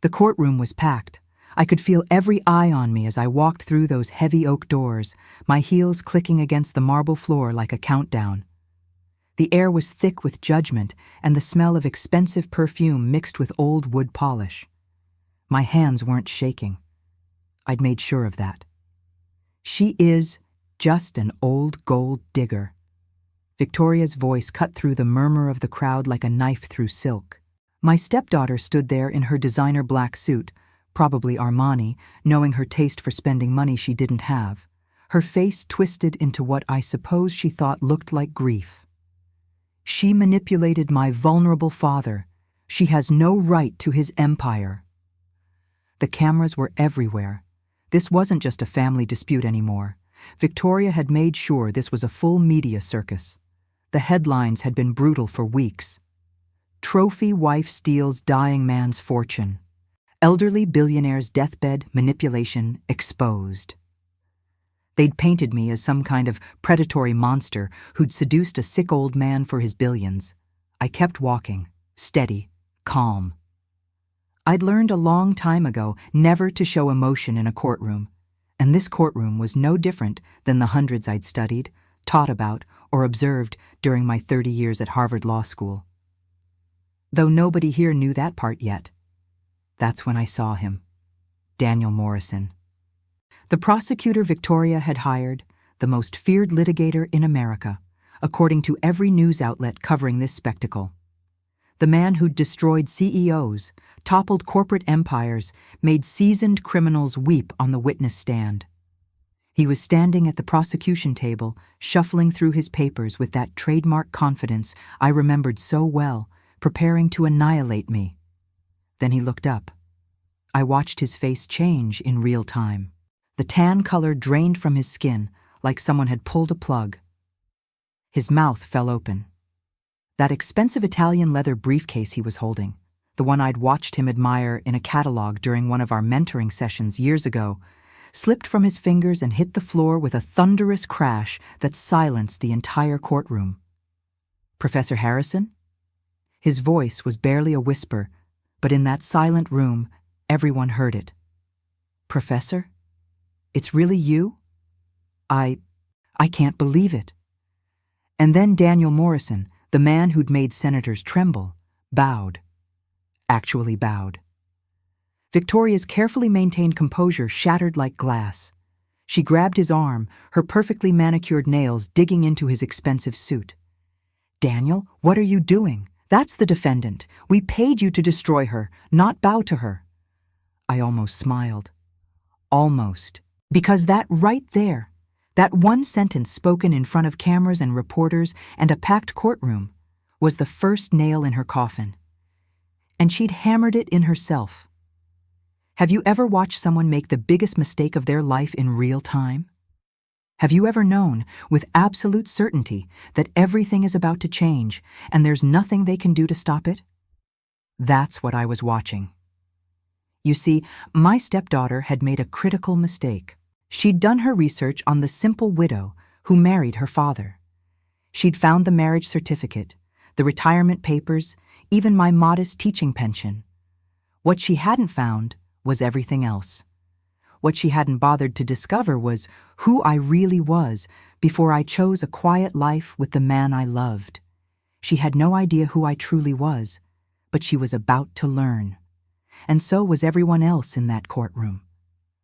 The courtroom was packed. I could feel every eye on me as I walked through those heavy oak doors, my heels clicking against the marble floor like a countdown. The air was thick with judgment and the smell of expensive perfume mixed with old wood polish. My hands weren't shaking. I'd made sure of that. She is just an old gold digger. Victoria's voice cut through the murmur of the crowd like a knife through silk. My stepdaughter stood there in her designer black suit, probably Armani, knowing her taste for spending money she didn't have, her face twisted into what I suppose she thought looked like grief. She manipulated my vulnerable father. She has no right to his empire. The cameras were everywhere. This wasn't just a family dispute anymore. Victoria had made sure this was a full media circus. The headlines had been brutal for weeks. Trophy wife steals dying man's fortune. Elderly billionaire's deathbed manipulation exposed. They'd painted me as some kind of predatory monster who'd seduced a sick old man for his billions. I kept walking, steady, calm. I'd learned a long time ago never to show emotion in a courtroom, and this courtroom was no different than the hundreds I'd studied, taught about, or observed during my 30 years at Harvard Law School. Though nobody here knew that part yet. That's when I saw him, Daniel Morrison. The prosecutor Victoria had hired, the most feared litigator in America, according to every news outlet covering this spectacle. The man who'd destroyed CEOs, toppled corporate empires, made seasoned criminals weep on the witness stand. He was standing at the prosecution table, shuffling through his papers with that trademark confidence I remembered so well, preparing to annihilate me. Then he looked up. I watched his face change in real time. The tan color drained from his skin like someone had pulled a plug. His mouth fell open. That expensive Italian leather briefcase he was holding, the one I'd watched him admire in a catalog during one of our mentoring sessions years ago, slipped from his fingers and hit the floor with a thunderous crash that silenced the entire courtroom. "Professor Harrison?" His voice was barely a whisper, but in that silent room, everyone heard it. "Professor? It's really you? I can't believe it." And then Daniel Morrison, the man who'd made senators tremble, bowed. Actually bowed. Victoria's carefully maintained composure shattered like glass. She grabbed his arm, her perfectly manicured nails digging into his expensive suit. "Daniel, what are you doing? That's the defendant. We paid you to destroy her, not bow to her." I almost smiled. Almost. Because that right there, that one sentence spoken in front of cameras and reporters and a packed courtroom, was the first nail in her coffin. And she'd hammered it in herself. Have you ever watched someone make the biggest mistake of their life in real time? Have you ever known, with absolute certainty, that everything is about to change and there's nothing they can do to stop it? That's what I was watching. You see, my stepdaughter had made a critical mistake. She'd done her research on the simple widow who married her father. She'd found the marriage certificate, the retirement papers, even my modest teaching pension. What she hadn't found was everything else. What she hadn't bothered to discover was who I really was before I chose a quiet life with the man I loved. She had no idea who I truly was, but she was about to learn. And so was everyone else in that courtroom.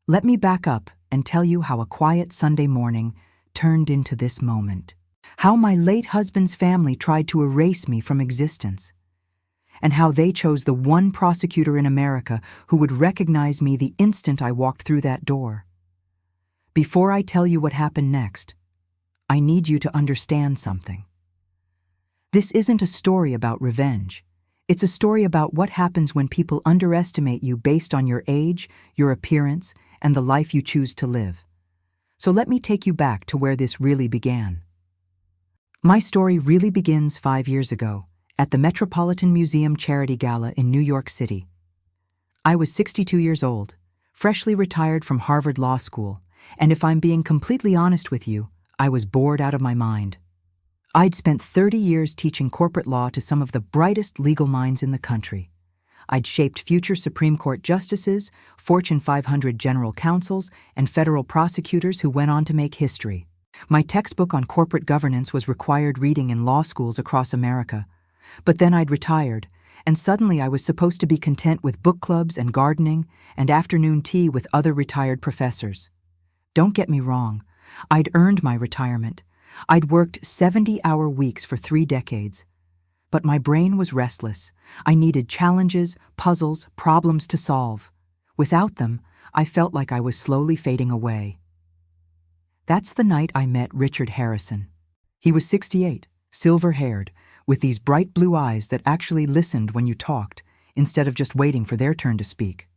Let me back up and tell you how a quiet Sunday morning turned into this moment. How my late husband's family tried to erase me from existence. And how they chose the one prosecutor in America who would recognize me the instant I walked through that door. Before I tell you what happened next, I need you to understand something. This isn't a story about revenge. It's a story about what happens when people underestimate you based on your age, your appearance, and the life you choose to live. So let me take you back to where this really began. My story really begins 5 years ago, at the Metropolitan Museum Charity Gala in New York City. I was 62 years old, freshly retired from Harvard Law School, and if I'm being completely honest with you, I was bored out of my mind. I'd spent 30 years teaching corporate law to some of the brightest legal minds in the country. I'd shaped future Supreme Court justices, Fortune 500 general counsels, and federal prosecutors who went on to make history. My textbook on corporate governance was required reading in law schools across America. But then I'd retired, and suddenly I was supposed to be content with book clubs and gardening and afternoon tea with other retired professors. Don't get me wrong, I'd earned my retirement. I'd worked 70-hour weeks for 3 decades. But my brain was restless. I needed challenges, puzzles, problems to solve. Without them, I felt like I was slowly fading away. That's the night I met Richard Harrison. He was 68, silver-haired, with these bright blue eyes that actually listened when you talked, instead of just waiting for their turn to speak.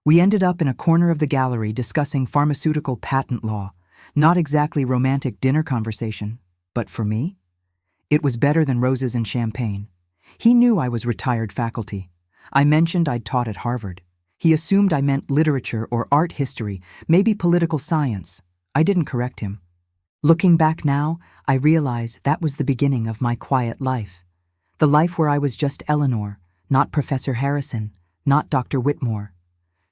We ended up in a corner of the gallery discussing pharmaceutical patent law. Not exactly romantic dinner conversation, but for me, it was better than roses and champagne. He knew I was retired faculty. I mentioned I'd taught at Harvard. He assumed I meant literature or art history, maybe political science. I didn't correct him. Looking back now, I realize that was the beginning of my quiet life. The life where I was just Eleanor, not Professor Harrison, not Dr. Whitmore.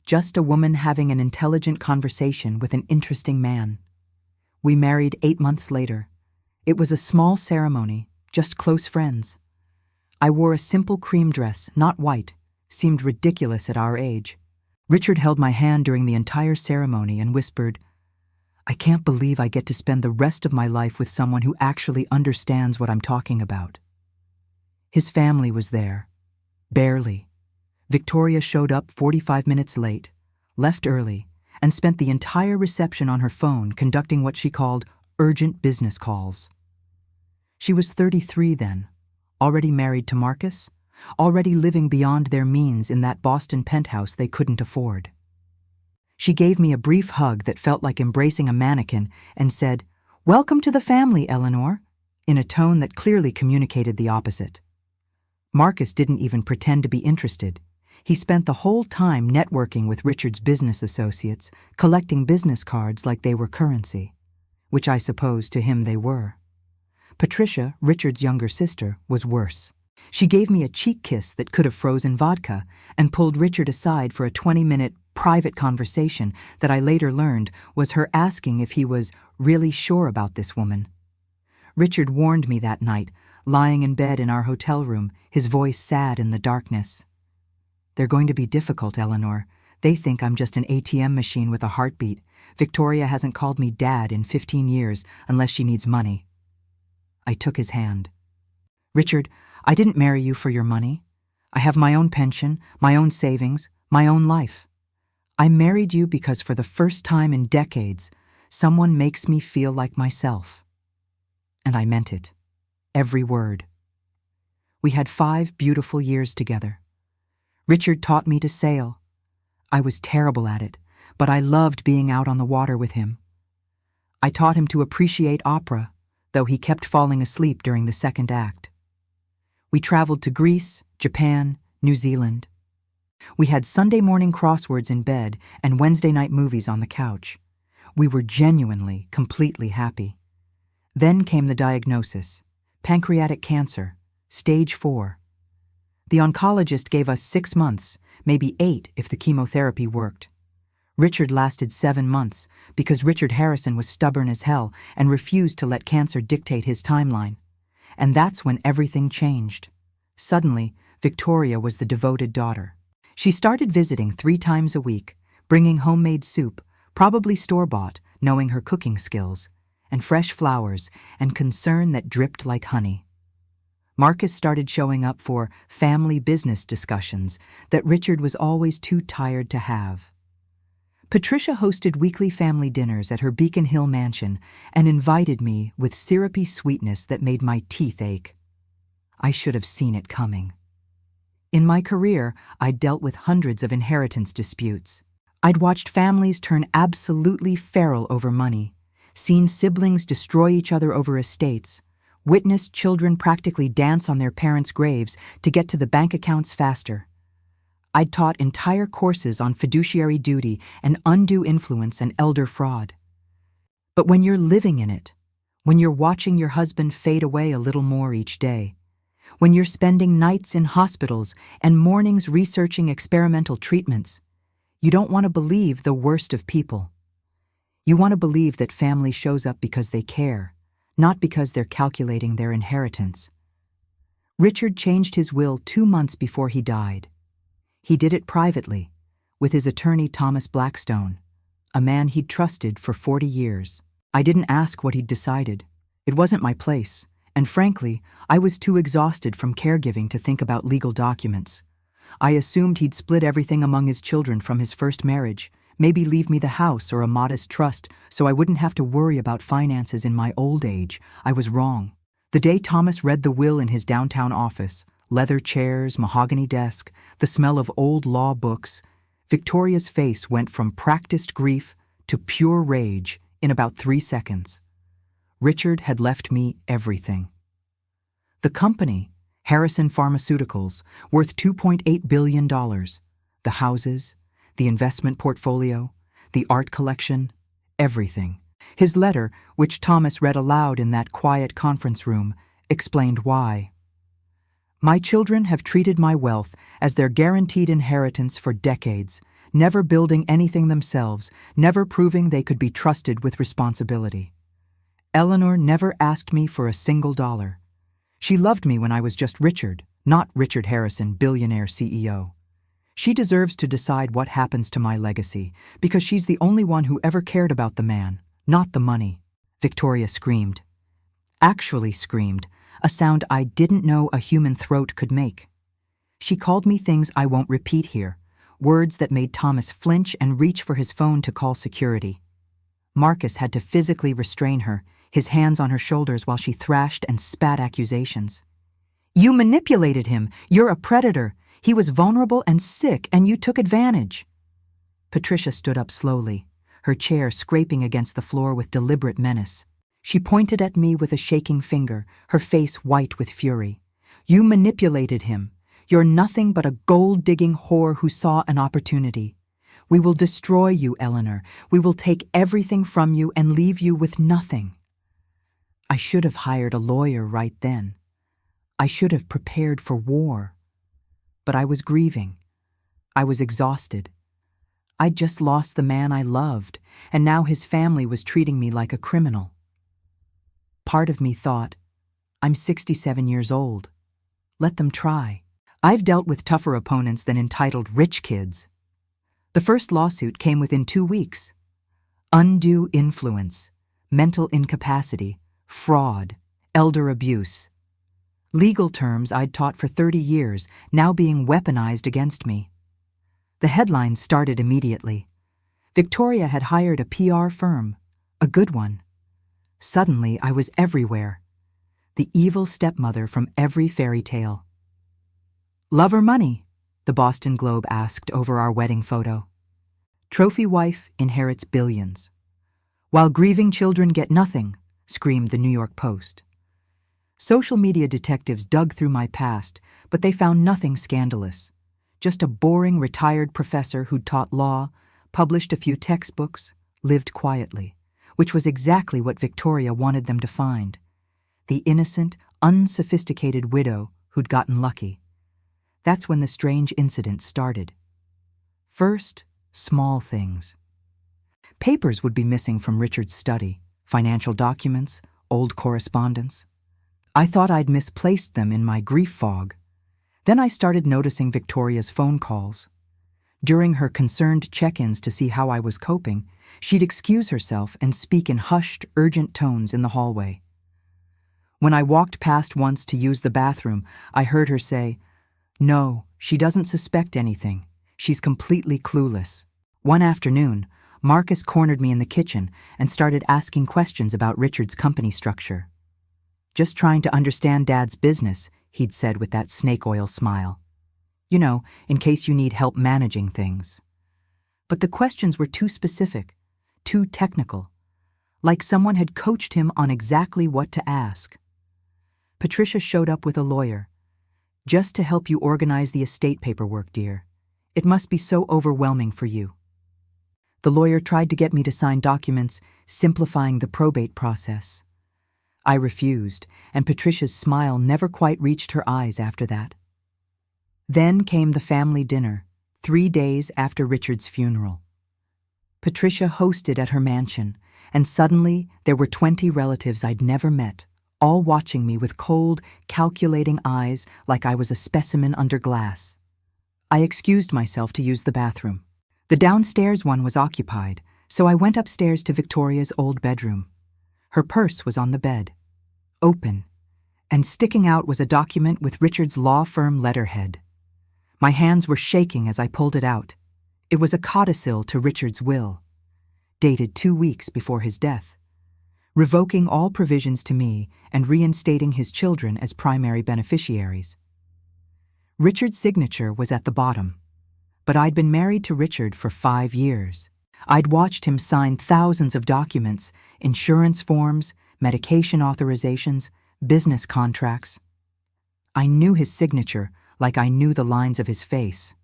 Just a woman having an intelligent conversation with an interesting man. We married 8 months later. It was a small ceremony, just close friends. I wore a simple cream dress, not white, seemed ridiculous at our age. Richard held my hand during the entire ceremony and whispered, "I can't believe I get to spend the rest of my life with someone who actually understands what I'm talking about." His family was there. Barely. Victoria showed up 45 minutes late, left early, and spent the entire reception on her phone conducting what she called urgent business calls. She was 33 then, already married to Marcus, already living beyond their means in that Boston penthouse they couldn't afford. She gave me a brief hug that felt like embracing a mannequin and said, "Welcome to the family, Eleanor," in a tone that clearly communicated the opposite. Marcus didn't even pretend to be interested. He spent the whole time networking with Richard's business associates, collecting business cards like they were currency, which I suppose to him they were. Patricia, Richard's younger sister, was worse. She gave me a cheek kiss that could have frozen vodka and pulled Richard aside for a 20-minute private conversation that I later learned was her asking if he was really sure about this woman. Richard warned me that night, lying in bed in our hotel room, his voice sad in the darkness. "They're going to be difficult, Eleanor. They think I'm just an ATM machine with a heartbeat. Victoria hasn't called me Dad in 15 years unless she needs money." I took his hand. "Richard, I didn't marry you for your money. I have my own pension, my own savings, my own life. I married you because for the first time in decades, someone makes me feel like myself." And I meant it. Every word. We had 5 beautiful years together. Richard taught me to sail. I was terrible at it, but I loved being out on the water with him. I taught him to appreciate opera, though he kept falling asleep during the second act. We traveled to Greece, Japan, New Zealand. We had Sunday morning crosswords in bed and Wednesday night movies on the couch. We were genuinely, completely happy. Then came the diagnosis: pancreatic cancer, stage 4. The oncologist gave us 6 months, maybe 8 if the chemotherapy worked. Richard lasted 7 months because Richard Harrison was stubborn as hell and refused to let cancer dictate his timeline. And that's when everything changed. Suddenly, Victoria was the devoted daughter. She started visiting 3 times a week, bringing homemade soup, probably store-bought, knowing her cooking skills, and fresh flowers and concern that dripped like honey. Marcus started showing up for family business discussions that Richard was always too tired to have. Patricia hosted weekly family dinners at her Beacon Hill mansion and invited me with syrupy sweetness that made my teeth ache. I should have seen it coming. In my career, I'd dealt with hundreds of inheritance disputes. I'd watched families turn absolutely feral over money, seen siblings destroy each other over estates, witnessed children practically dance on their parents' graves to get to the bank accounts faster. I'd taught entire courses on fiduciary duty and undue influence and elder fraud. But when you're living in it, when you're watching your husband fade away a little more each day, When you're spending nights in hospitals and mornings researching experimental treatments, you don't want to believe the worst of people. You want to believe that family shows up because they care, not because they're calculating their inheritance. Richard changed his will 2 months before he died. He did it privately, with his attorney Thomas Blackstone, a man he'd trusted for 40 years. I didn't ask what he'd decided. It wasn't my place, and frankly, I was too exhausted from caregiving to think about legal documents. I assumed he'd split everything among his children from his first marriage, maybe leave me the house or a modest trust so I wouldn't have to worry about finances in my old age. I was wrong. The day Thomas read the will in his downtown office, leather chairs, mahogany desk, the smell of old law books, Victoria's face went from practiced grief to pure rage in about 3 seconds. Richard had left me everything. The company, Harrison Pharmaceuticals, worth $2.8 billion. The houses, the investment portfolio, the art collection, everything. His letter, which Thomas read aloud in that quiet conference room, explained why. My children have treated my wealth as their guaranteed inheritance for decades, never building anything themselves, never proving they could be trusted with responsibility. Eleanor never asked me for a single dollar. She loved me when I was just Richard, not Richard Harrison, billionaire CEO. She deserves to decide what happens to my legacy, because she's the only one who ever cared about the man, not the money. Victoria screamed. Actually screamed, a sound I didn't know a human throat could make. She called me things I won't repeat here, words that made Thomas flinch and reach for his phone to call security. Marcus had to physically restrain her, his hands on her shoulders while she thrashed and spat accusations. You manipulated him. You're a predator. He was vulnerable and sick, and you took advantage. Patricia stood up slowly, her chair scraping against the floor with deliberate menace. She pointed at me with a shaking finger, her face white with fury. You manipulated him. You're nothing but a gold-digging whore who saw an opportunity. We will destroy you, Eleanor. We will take everything from you and leave you with nothing. I should have hired a lawyer right then. I should have prepared for war. But I was grieving. I was exhausted. I'd just lost the man I loved, and now his family was treating me like a criminal. Part of me thought, I'm 67 years old. Let them try. I've dealt with tougher opponents than entitled rich kids. The first lawsuit came within 2 weeks. Undue influence, mental incapacity, fraud, elder abuse. Legal terms I'd taught for 30 years, now being weaponized against me. The headlines started immediately. Victoria had hired a PR firm, a good one. Suddenly, I was everywhere. The evil stepmother from every fairy tale. Love or money? The Boston Globe asked over our wedding photo. Trophy wife inherits billions. While grieving children get nothing, screamed the New York Post. Social media detectives dug through my past, but they found nothing scandalous. Just a boring retired professor who'd taught law, published a few textbooks, lived quietly, which was exactly what Victoria wanted them to find. The innocent, unsophisticated widow who'd gotten lucky. That's when the strange incident started. First, small things. Papers would be missing from Richard's study, financial documents, old correspondence. I thought I'd misplaced them in my grief fog. Then I started noticing Victoria's phone calls. During her concerned check-ins to see how I was coping, she'd excuse herself and speak in hushed, urgent tones in the hallway. When I walked past once to use the bathroom, I heard her say, "No, she doesn't suspect anything. She's completely clueless." One afternoon, Marcus cornered me in the kitchen and started asking questions about Richard's company structure. "Just trying to understand Dad's business," he'd said with that snake oil smile. "You know, in case you need help managing things." But the questions were too specific, too technical, like someone had coached him on exactly what to ask. Patricia showed up with a lawyer. "Just to help you organize the estate paperwork, dear. It must be so overwhelming for you." The lawyer tried to get me to sign documents simplifying the probate process. I refused, and Patricia's smile never quite reached her eyes after that. Then came the family dinner, 3 days after Richard's funeral. Patricia hosted at her mansion, and suddenly there were 20 relatives I'd never met, all watching me with cold, calculating eyes like I was a specimen under glass. I excused myself to use the bathroom. The downstairs one was occupied, so I went upstairs to Victoria's old bedroom. Her purse was on the bed, open, and sticking out was a document with Richard's law firm letterhead. My hands were shaking as I pulled it out. It was a codicil to Richard's will, dated 2 weeks before his death, revoking all provisions to me and reinstating his children as primary beneficiaries. Richard's signature was at the bottom, but I'd been married to Richard for 5 years. I'd watched him sign thousands of documents, insurance forms, medication authorizations, business contracts. I knew his signature like I knew the lines of his face.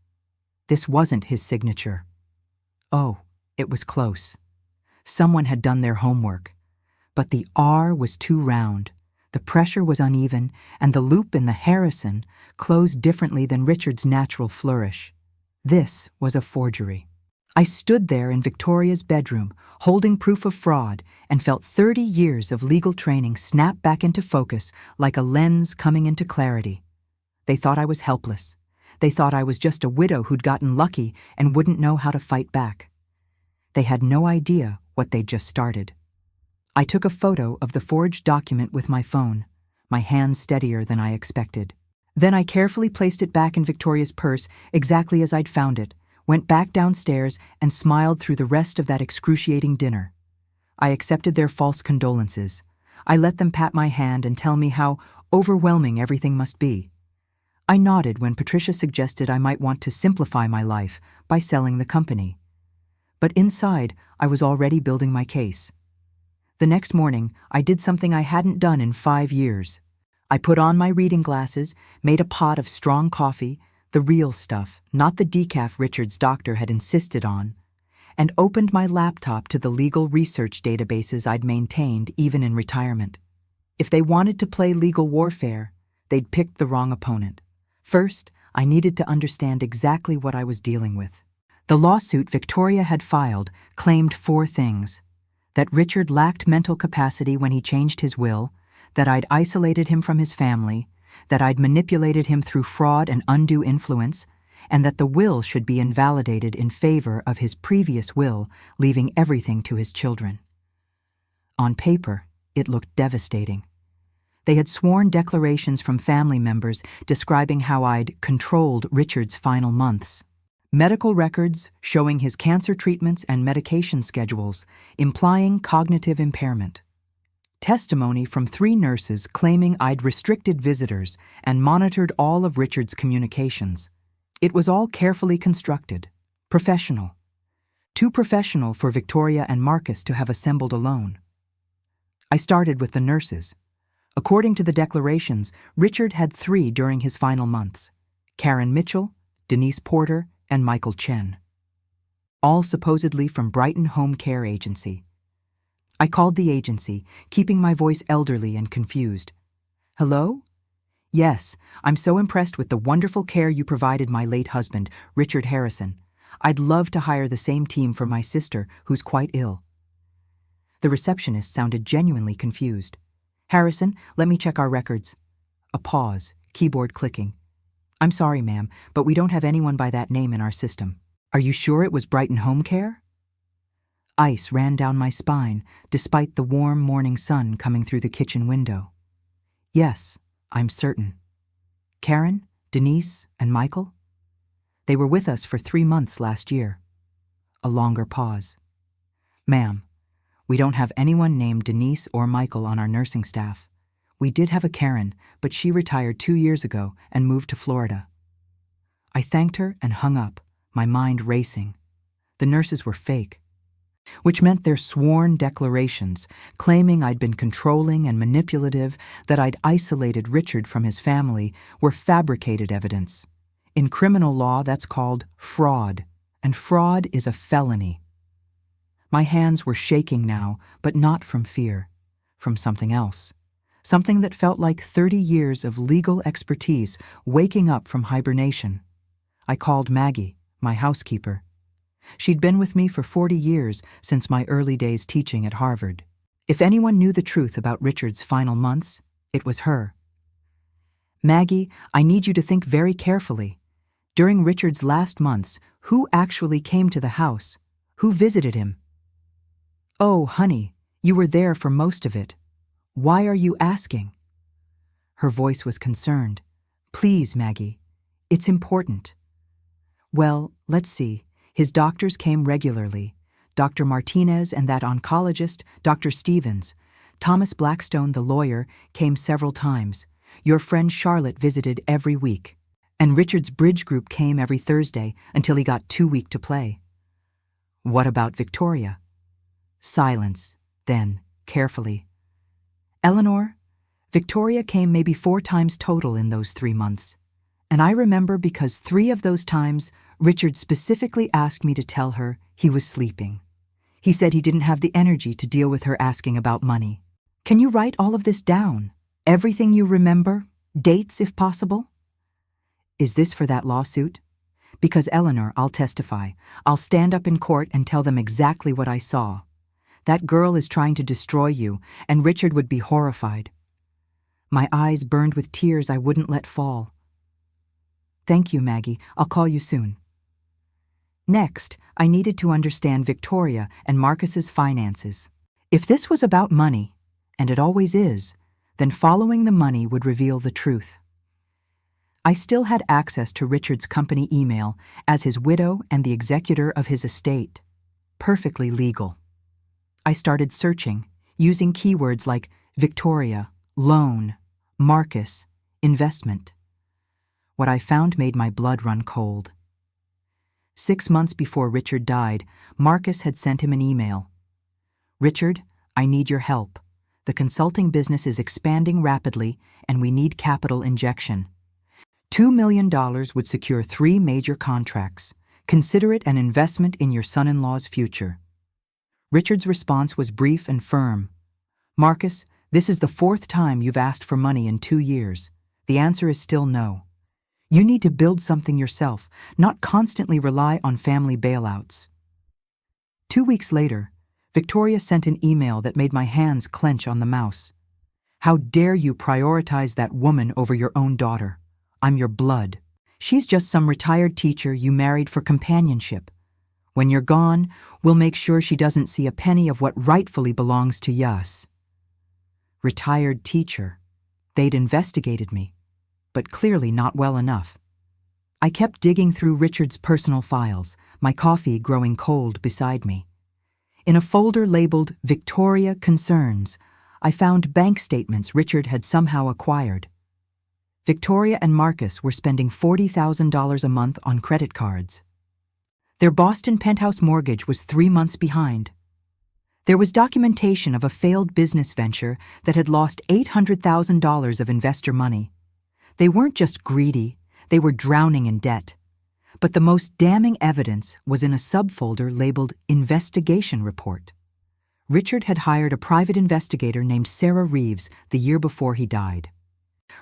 This wasn't his signature. Oh, it was close. Someone had done their homework. But the R was too round, the pressure was uneven, and the loop in the Harrison closed differently than Richard's natural flourish. This was a forgery. I stood there in Victoria's bedroom, holding proof of fraud, and felt 30 years of legal training snap back into focus like a lens coming into clarity. They thought I was helpless. They thought I was just a widow who'd gotten lucky and wouldn't know how to fight back. They had no idea what they'd just started. I took a photo of the forged document with my phone, my hand steadier than I expected. Then I carefully placed it back in Victoria's purse exactly as I'd found it, went back downstairs, and smiled through the rest of that excruciating dinner. I accepted their false condolences. I let them pat my hand and tell me how overwhelming everything must be. I nodded when Patricia suggested I might want to simplify my life by selling the company. But inside, I was already building my case. The next morning, I did something I hadn't done in 5 years. I put on my reading glasses, made a pot of strong coffee, the real stuff, not the decaf Richard's doctor had insisted on, and opened my laptop to the legal research databases I'd maintained even in retirement. If they wanted to play legal warfare, they'd picked the wrong opponent. First, I needed to understand exactly what I was dealing with. The lawsuit Victoria had filed claimed 4 things: that Richard lacked mental capacity when he changed his will, that I'd isolated him from his family, that I'd manipulated him through fraud and undue influence, and that the will should be invalidated in favor of his previous will, leaving everything to his children. On paper, it looked devastating. They had sworn declarations from family members describing how I'd controlled Richard's final months. Medical records showing his cancer treatments and medication schedules, implying cognitive impairment. Testimony from 3 nurses claiming I'd restricted visitors and monitored all of Richard's communications. It was all carefully constructed, professional. Too professional for Victoria and Marcus to have assembled alone. I started with the nurses. According to the declarations, Richard had 3 during his final months: Karen Mitchell, Denise Porter, and Michael Chen. All supposedly from Brighton Home Care Agency. I called the agency, keeping my voice elderly and confused. Hello? Yes, I'm so impressed with the wonderful care you provided my late husband, Richard Harrison. I'd love to hire the same team for my sister, who's quite ill. The receptionist sounded genuinely confused. Harrison, let me check our records. A pause, keyboard clicking. I'm sorry, ma'am, but we don't have anyone by that name in our system. Are you sure it was Brighton Home Care? Ice ran down my spine, despite the warm morning sun coming through the kitchen window. Yes, I'm certain. Karen, Denise, and Michael? They were with us for 3 months last year. A longer pause. Ma'am, we don't have anyone named Denise or Michael on our nursing staff. We did have a Karen, but she retired 2 years ago and moved to Florida. I thanked her and hung up, my mind racing. The nurses were fake, which meant their sworn declarations, claiming I'd been controlling and manipulative, that I'd isolated Richard from his family, were fabricated evidence. In criminal law, that's called fraud, and fraud is a felony. My hands were shaking now, but not from fear, from something else. something that felt like 30 years of legal expertise waking up from hibernation. I called Maggie, my housekeeper. She'd been with me for 40 years since my early days teaching at Harvard. If anyone knew the truth about Richard's final months, it was her. Maggie, I need you to think very carefully. During Richard's last months, who actually came to the house? Who visited him? Oh, honey, you were there for most of it. Why are you asking? Her voice was concerned. Please, Maggie, it's important. Well, let's see. His doctors came regularly. Dr. Martinez and that oncologist, Dr. Stevens. Thomas Blackstone, the lawyer, came several times. Your friend Charlotte visited every week. And Richard's bridge group came every Thursday until he got too weak to play. What about Victoria? Silence, then, carefully. Eleanor, Victoria came maybe 4 times total in those 3 months. And I remember because 3 of those times, Richard specifically asked me to tell her he was sleeping. He said he didn't have the energy to deal with her asking about money. Can you write all of this down? Everything you remember? Dates, if possible? Is this for that lawsuit? Because Eleanor, I'll testify. I'll stand up in court and tell them exactly what I saw. That girl is trying to destroy you, and Richard would be horrified. My eyes burned with tears I wouldn't let fall. Thank you, Maggie. I'll call you soon. Next, I needed to understand Victoria and Marcus's finances. If this was about money, and it always is, then following the money would reveal the truth. I still had access to Richard's company email as his widow and the executor of his estate. Perfectly legal. I started searching, using keywords like Victoria, loan, Marcus, investment. What I found made my blood run cold. 6 months before Richard died, Marcus had sent him an email. Richard, I need your help. The consulting business is expanding rapidly, and we need capital injection. $2 million would secure 3 major contracts. Consider it an investment in your son-in-law's future. Richard's response was brief and firm. Marcus, this is the 4th time you've asked for money in 2 years. The answer is still no. You need to build something yourself, not constantly rely on family bailouts. 2 weeks later, Victoria sent an email that made my hands clench on the mouse. How dare you prioritize that woman over your own daughter? I'm your blood. She's just some retired teacher you married for companionship. When you're gone, we'll make sure she doesn't see a penny of what rightfully belongs to us. Retired teacher. They'd investigated me, but clearly not well enough. I kept digging through Richard's personal files, my coffee growing cold beside me. In a folder labeled Victoria Concerns, I found bank statements Richard had somehow acquired. Victoria and Marcus were spending $40,000 a month on credit cards. Their Boston penthouse mortgage was 3 months behind. There was documentation of a failed business venture that had lost $800,000 of investor money. They weren't just greedy, they were drowning in debt. But the most damning evidence was in a subfolder labeled Investigation Report. Richard had hired a private investigator named Sarah Reeves the year before he died.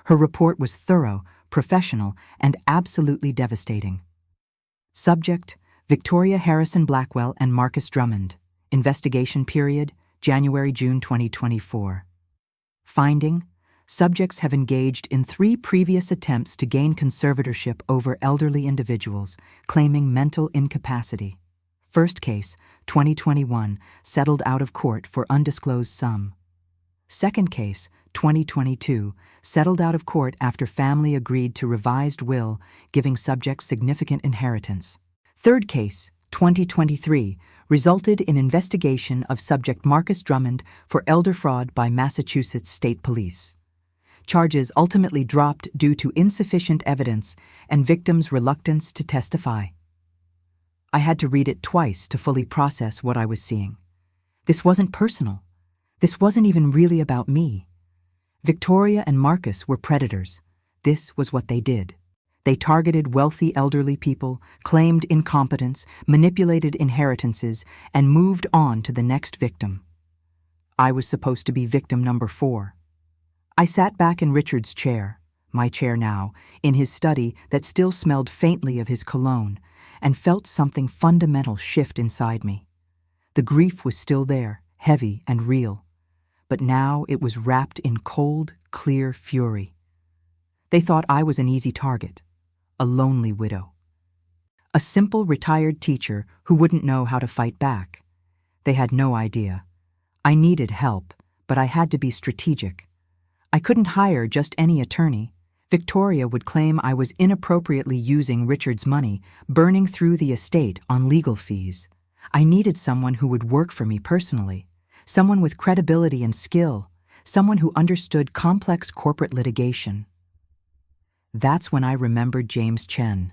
Her report was thorough, professional, and absolutely devastating. Subject: Victoria Harrison Blackwell and Marcus Drummond. Investigation period: January-June 2024. Finding: subjects have engaged in 3 previous attempts to gain conservatorship over elderly individuals, claiming mental incapacity. First case, 2021, settled out of court for undisclosed sum. Second case, 2022, settled out of court after family agreed to revised will, giving subjects significant inheritance. Third case, 2023, resulted in investigation of subject Marcus Drummond for elder fraud by Massachusetts State Police. Charges ultimately dropped due to insufficient evidence and victims' reluctance to testify. I had to read it twice to fully process what I was seeing. This wasn't personal. This wasn't even really about me. Victoria and Marcus were predators. This was what they did. They targeted wealthy elderly people, claimed incompetence, manipulated inheritances, and moved on to the next victim. I was supposed to be victim number 4. I sat back in Richard's chair, my chair now, in his study that still smelled faintly of his cologne, and felt something fundamental shift inside me. The grief was still there, heavy and real, but now it was wrapped in cold, clear fury. They thought I was an easy target, a lonely widow. A simple retired teacher who wouldn't know how to fight back. They had no idea. I needed help, but I had to be strategic. I couldn't hire just any attorney. Victoria would claim I was inappropriately using Richard's money, burning through the estate on legal fees. I needed someone who would work for me personally, someone with credibility and skill, someone who understood complex corporate litigation. That's when I remembered James Chen.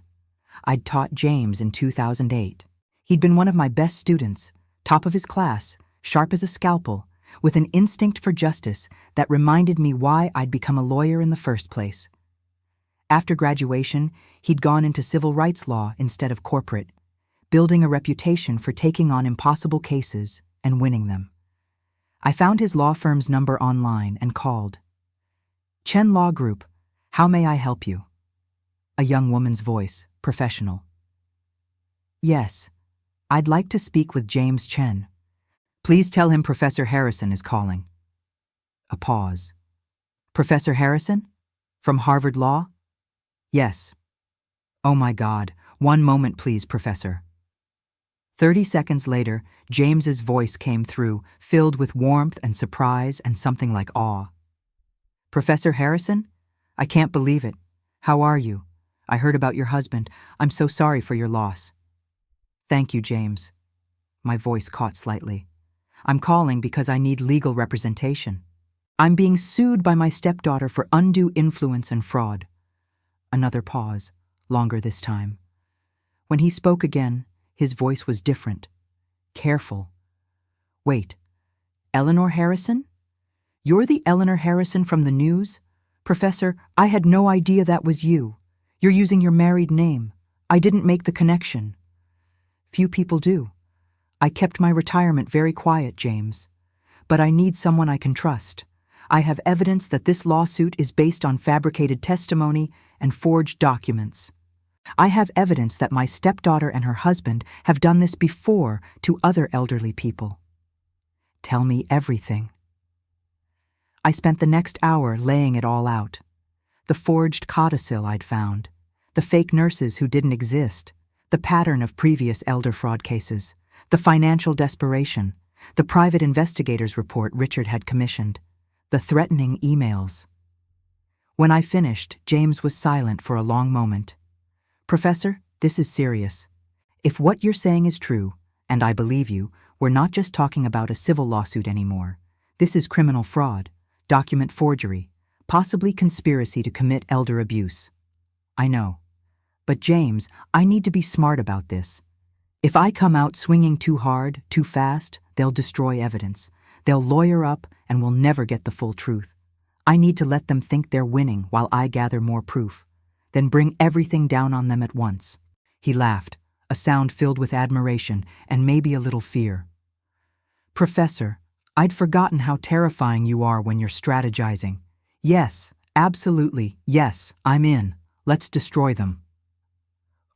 I'd taught James in 2008. He'd been one of my best students, top of his class, sharp as a scalpel, with an instinct for justice that reminded me why I'd become a lawyer in the first place. After graduation, he'd gone into civil rights law instead of corporate, building a reputation for taking on impossible cases and winning them. I found his law firm's number online and called. "Chen Law Group, how may I help you?" A young woman's voice, professional. "Yes, I'd like to speak with James Chen. Please tell him Professor Harrison is calling." A pause. "Professor Harrison? From Harvard Law?" "Yes." "Oh my God, one moment please, Professor." 30 seconds later, James's voice came through, filled with warmth and surprise and something like awe. "Professor Harrison? I can't believe it. How are you? I heard about your husband. I'm so sorry for your loss." "Thank you, James." My voice caught slightly. "I'm calling because I need legal representation. I'm being sued by my stepdaughter for undue influence and fraud." Another pause, longer this time. When he spoke again, his voice was different, careful. "Wait, Eleanor Harrison? You're the Eleanor Harrison from the news? Professor, I had no idea that was you. You're using your married name. I didn't make the connection." "Few people do. I kept my retirement very quiet, James. But I need someone I can trust. I have evidence that this lawsuit is based on fabricated testimony and forged documents. I have evidence that my stepdaughter and her husband have done this before to other elderly people. Tell me everything." I spent the next hour laying it all out. The forged codicil I'd found, the fake nurses who didn't exist, the pattern of previous elder fraud cases, the financial desperation, the private investigator's report Richard had commissioned, the threatening emails. When I finished, James was silent for a long moment. "Professor, this is serious. If what you're saying is true, and I believe you, we're not just talking about a civil lawsuit anymore. This is criminal fraud, document forgery, possibly conspiracy to commit elder abuse." "I know. But James, I need to be smart about this. If I come out swinging too hard, too fast, they'll destroy evidence. They'll lawyer up and we'll never get the full truth. I need to let them think they're winning while I gather more proof, then bring everything down on them at once." He laughed, a sound filled with admiration and maybe a little fear. "Professor, I'd forgotten how terrifying you are when you're strategizing. Yes, absolutely, yes, I'm in. Let's destroy them."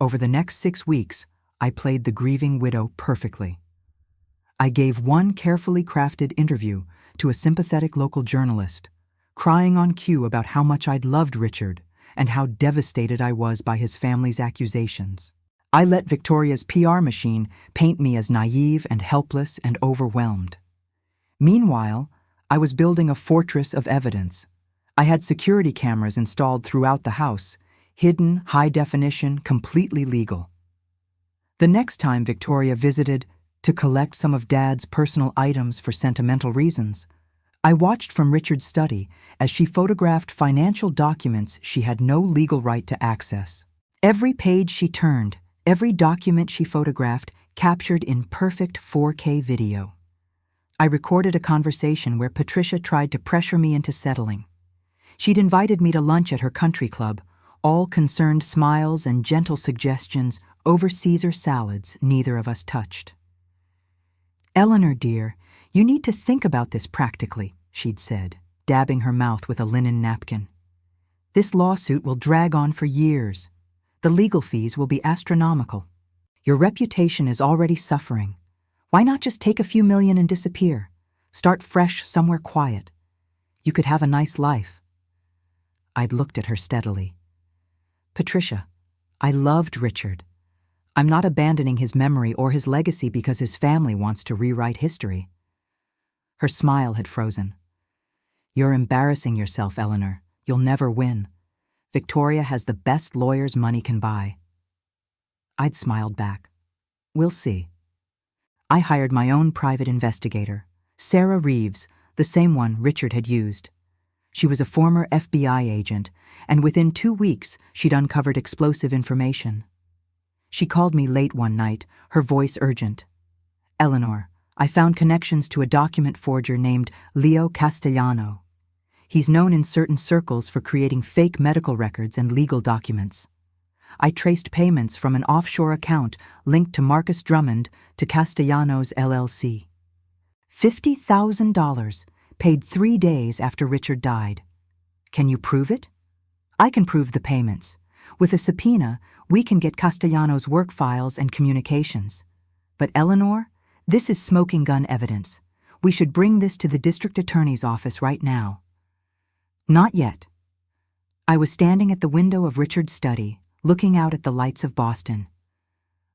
Over the next 6 weeks, I played the grieving widow perfectly. I gave one carefully crafted interview to a sympathetic local journalist, crying on cue about how much I'd loved Richard and how devastated I was by his family's accusations. I let Victoria's PR machine paint me as naive and helpless and overwhelmed. Meanwhile, I was building a fortress of evidence. I had security cameras installed throughout the house, hidden, high definition, completely legal. The next time Victoria visited to collect some of Dad's personal items for sentimental reasons, I watched from Richard's study as she photographed financial documents she had no legal right to access. Every page she turned, every document she photographed, captured in perfect 4K video. I recorded a conversation where Patricia tried to pressure me into settling. She'd invited me to lunch at her country club, all concerned smiles and gentle suggestions over Caesar salads neither of us touched. "Eleanor, dear, you need to think about this practically," she'd said. dabbing her mouth with a linen napkin. "This lawsuit will drag on for years. The legal fees will be astronomical. Your reputation is already suffering. Why not just take a few million and disappear? Start fresh somewhere quiet. You could have a nice life." I'd looked at her steadily. "Patricia, I loved Richard. I'm not abandoning his memory or his legacy because his family wants to rewrite history." Her smile had frozen. "You're embarrassing yourself, Eleanor. You'll never win. Victoria has the best lawyers money can buy." I'd smiled back. "We'll see." I hired my own private investigator, Sarah Reeves, the same one Richard had used. She was a former FBI agent, and within 2 weeks she'd uncovered explosive information. She called me late one night, her voice urgent. "Eleanor, I found connections to a document forger named Leo Castellano. He's known in certain circles for creating fake medical records and legal documents. I traced payments from an offshore account linked to Marcus Drummond to Castellanos LLC. $50,000, paid 3 days after Richard died. Can you prove it?" "I can prove the payments. With a subpoena, we can get Castellanos' work files and communications. But Eleanor, this is smoking gun evidence. We should bring this to the district attorney's office right now." "Not yet." I was standing at the window of Richard's study, looking out at the lights of Boston.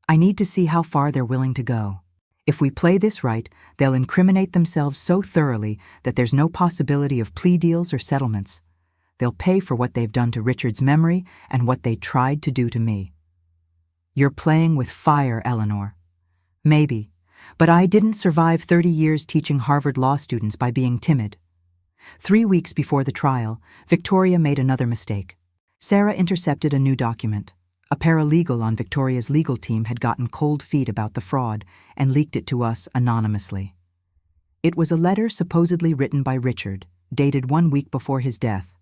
"I need to see how far they're willing to go. If we play this right, they'll incriminate themselves so thoroughly that there's no possibility of plea deals or settlements. They'll pay for what they've done to Richard's memory and what they tried to do to me." "You're playing with fire, Eleanor." "Maybe, but I didn't survive 30 years teaching Harvard law students by being timid." 3 weeks before the trial, Victoria made another mistake. Sarah intercepted a new document. A paralegal on Victoria's legal team had gotten cold feet about the fraud and leaked it to us anonymously. It was a letter supposedly written by Richard, dated 1 week before his death,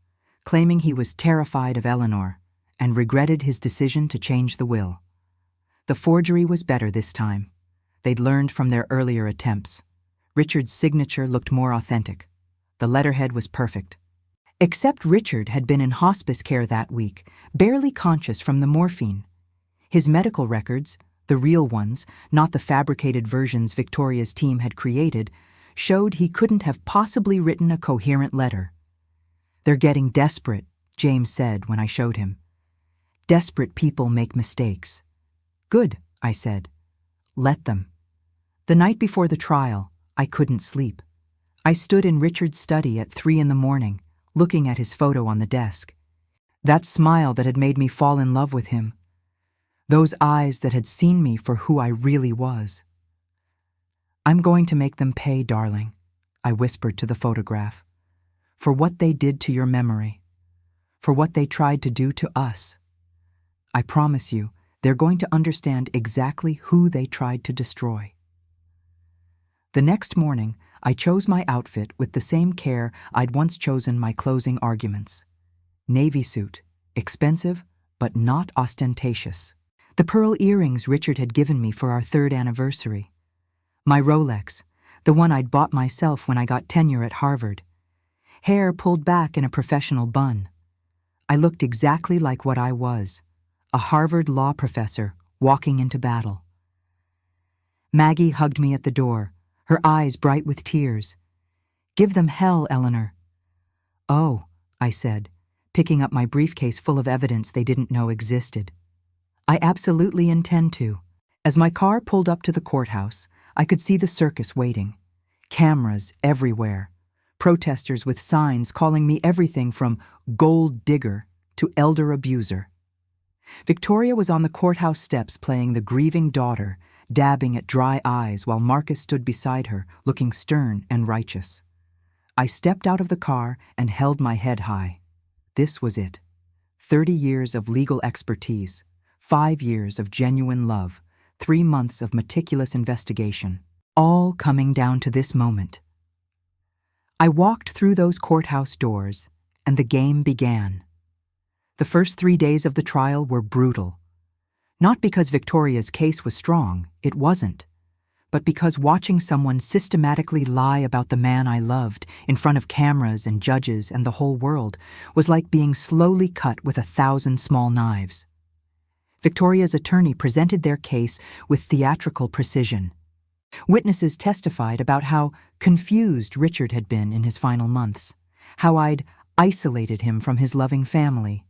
claiming he was terrified of Eleanor and regretted his decision to change the will. The forgery was better this time. They'd learned from their earlier attempts. Richard's signature looked more authentic. The letterhead was perfect. Except Richard had been in hospice care that week, barely conscious from the morphine. His medical records, the real ones, not the fabricated versions Victoria's team had created, showed he couldn't have possibly written a coherent letter. "They're getting desperate," James said when I showed him. "Desperate people make mistakes." "Good," I said. "Let them." The night before the trial, I couldn't sleep. I stood in Richard's study at 3 a.m, looking at his photo on the desk. That smile that had made me fall in love with him. Those eyes that had seen me for who I really was. "I'm going to make them pay, darling," I whispered to the photograph. "For what they did to your memory. For what they tried to do to us. I promise you, they're going to understand exactly who they tried to destroy." The next morning, I chose my outfit with the same care I'd once chosen my closing arguments. Navy suit, expensive, but not ostentatious. The pearl earrings Richard had given me for our 3rd anniversary. My Rolex, the one I'd bought myself when I got tenure at Harvard. Hair pulled back in a professional bun. I looked exactly like what I was, a Harvard law professor walking into battle. Maggie hugged me at the door, her eyes bright with tears. "Give them hell, Eleanor." "Oh," I said, picking up my briefcase full of evidence they didn't know existed. "I absolutely intend to." As my car pulled up to the courthouse, I could see the circus waiting. Cameras everywhere. Protesters with signs calling me everything from gold digger to elder abuser. Victoria was on the courthouse steps playing the grieving daughter, dabbing at dry eyes while Marcus stood beside her, looking stern and righteous. I stepped out of the car and held my head high. This was it. 30 years of legal expertise, 5 years of genuine love, 3 months of meticulous investigation, all coming down to this moment. I walked through those courthouse doors, and the game began. The first 3 days of the trial were brutal. Not because Victoria's case was strong, it wasn't, but because watching someone systematically lie about the man I loved in front of cameras and judges and the whole world was like being slowly cut with 1,000 small knives. Victoria's attorney presented their case with theatrical precision. Witnesses testified about how confused Richard had been in his final months, how I'd isolated him from his loving family,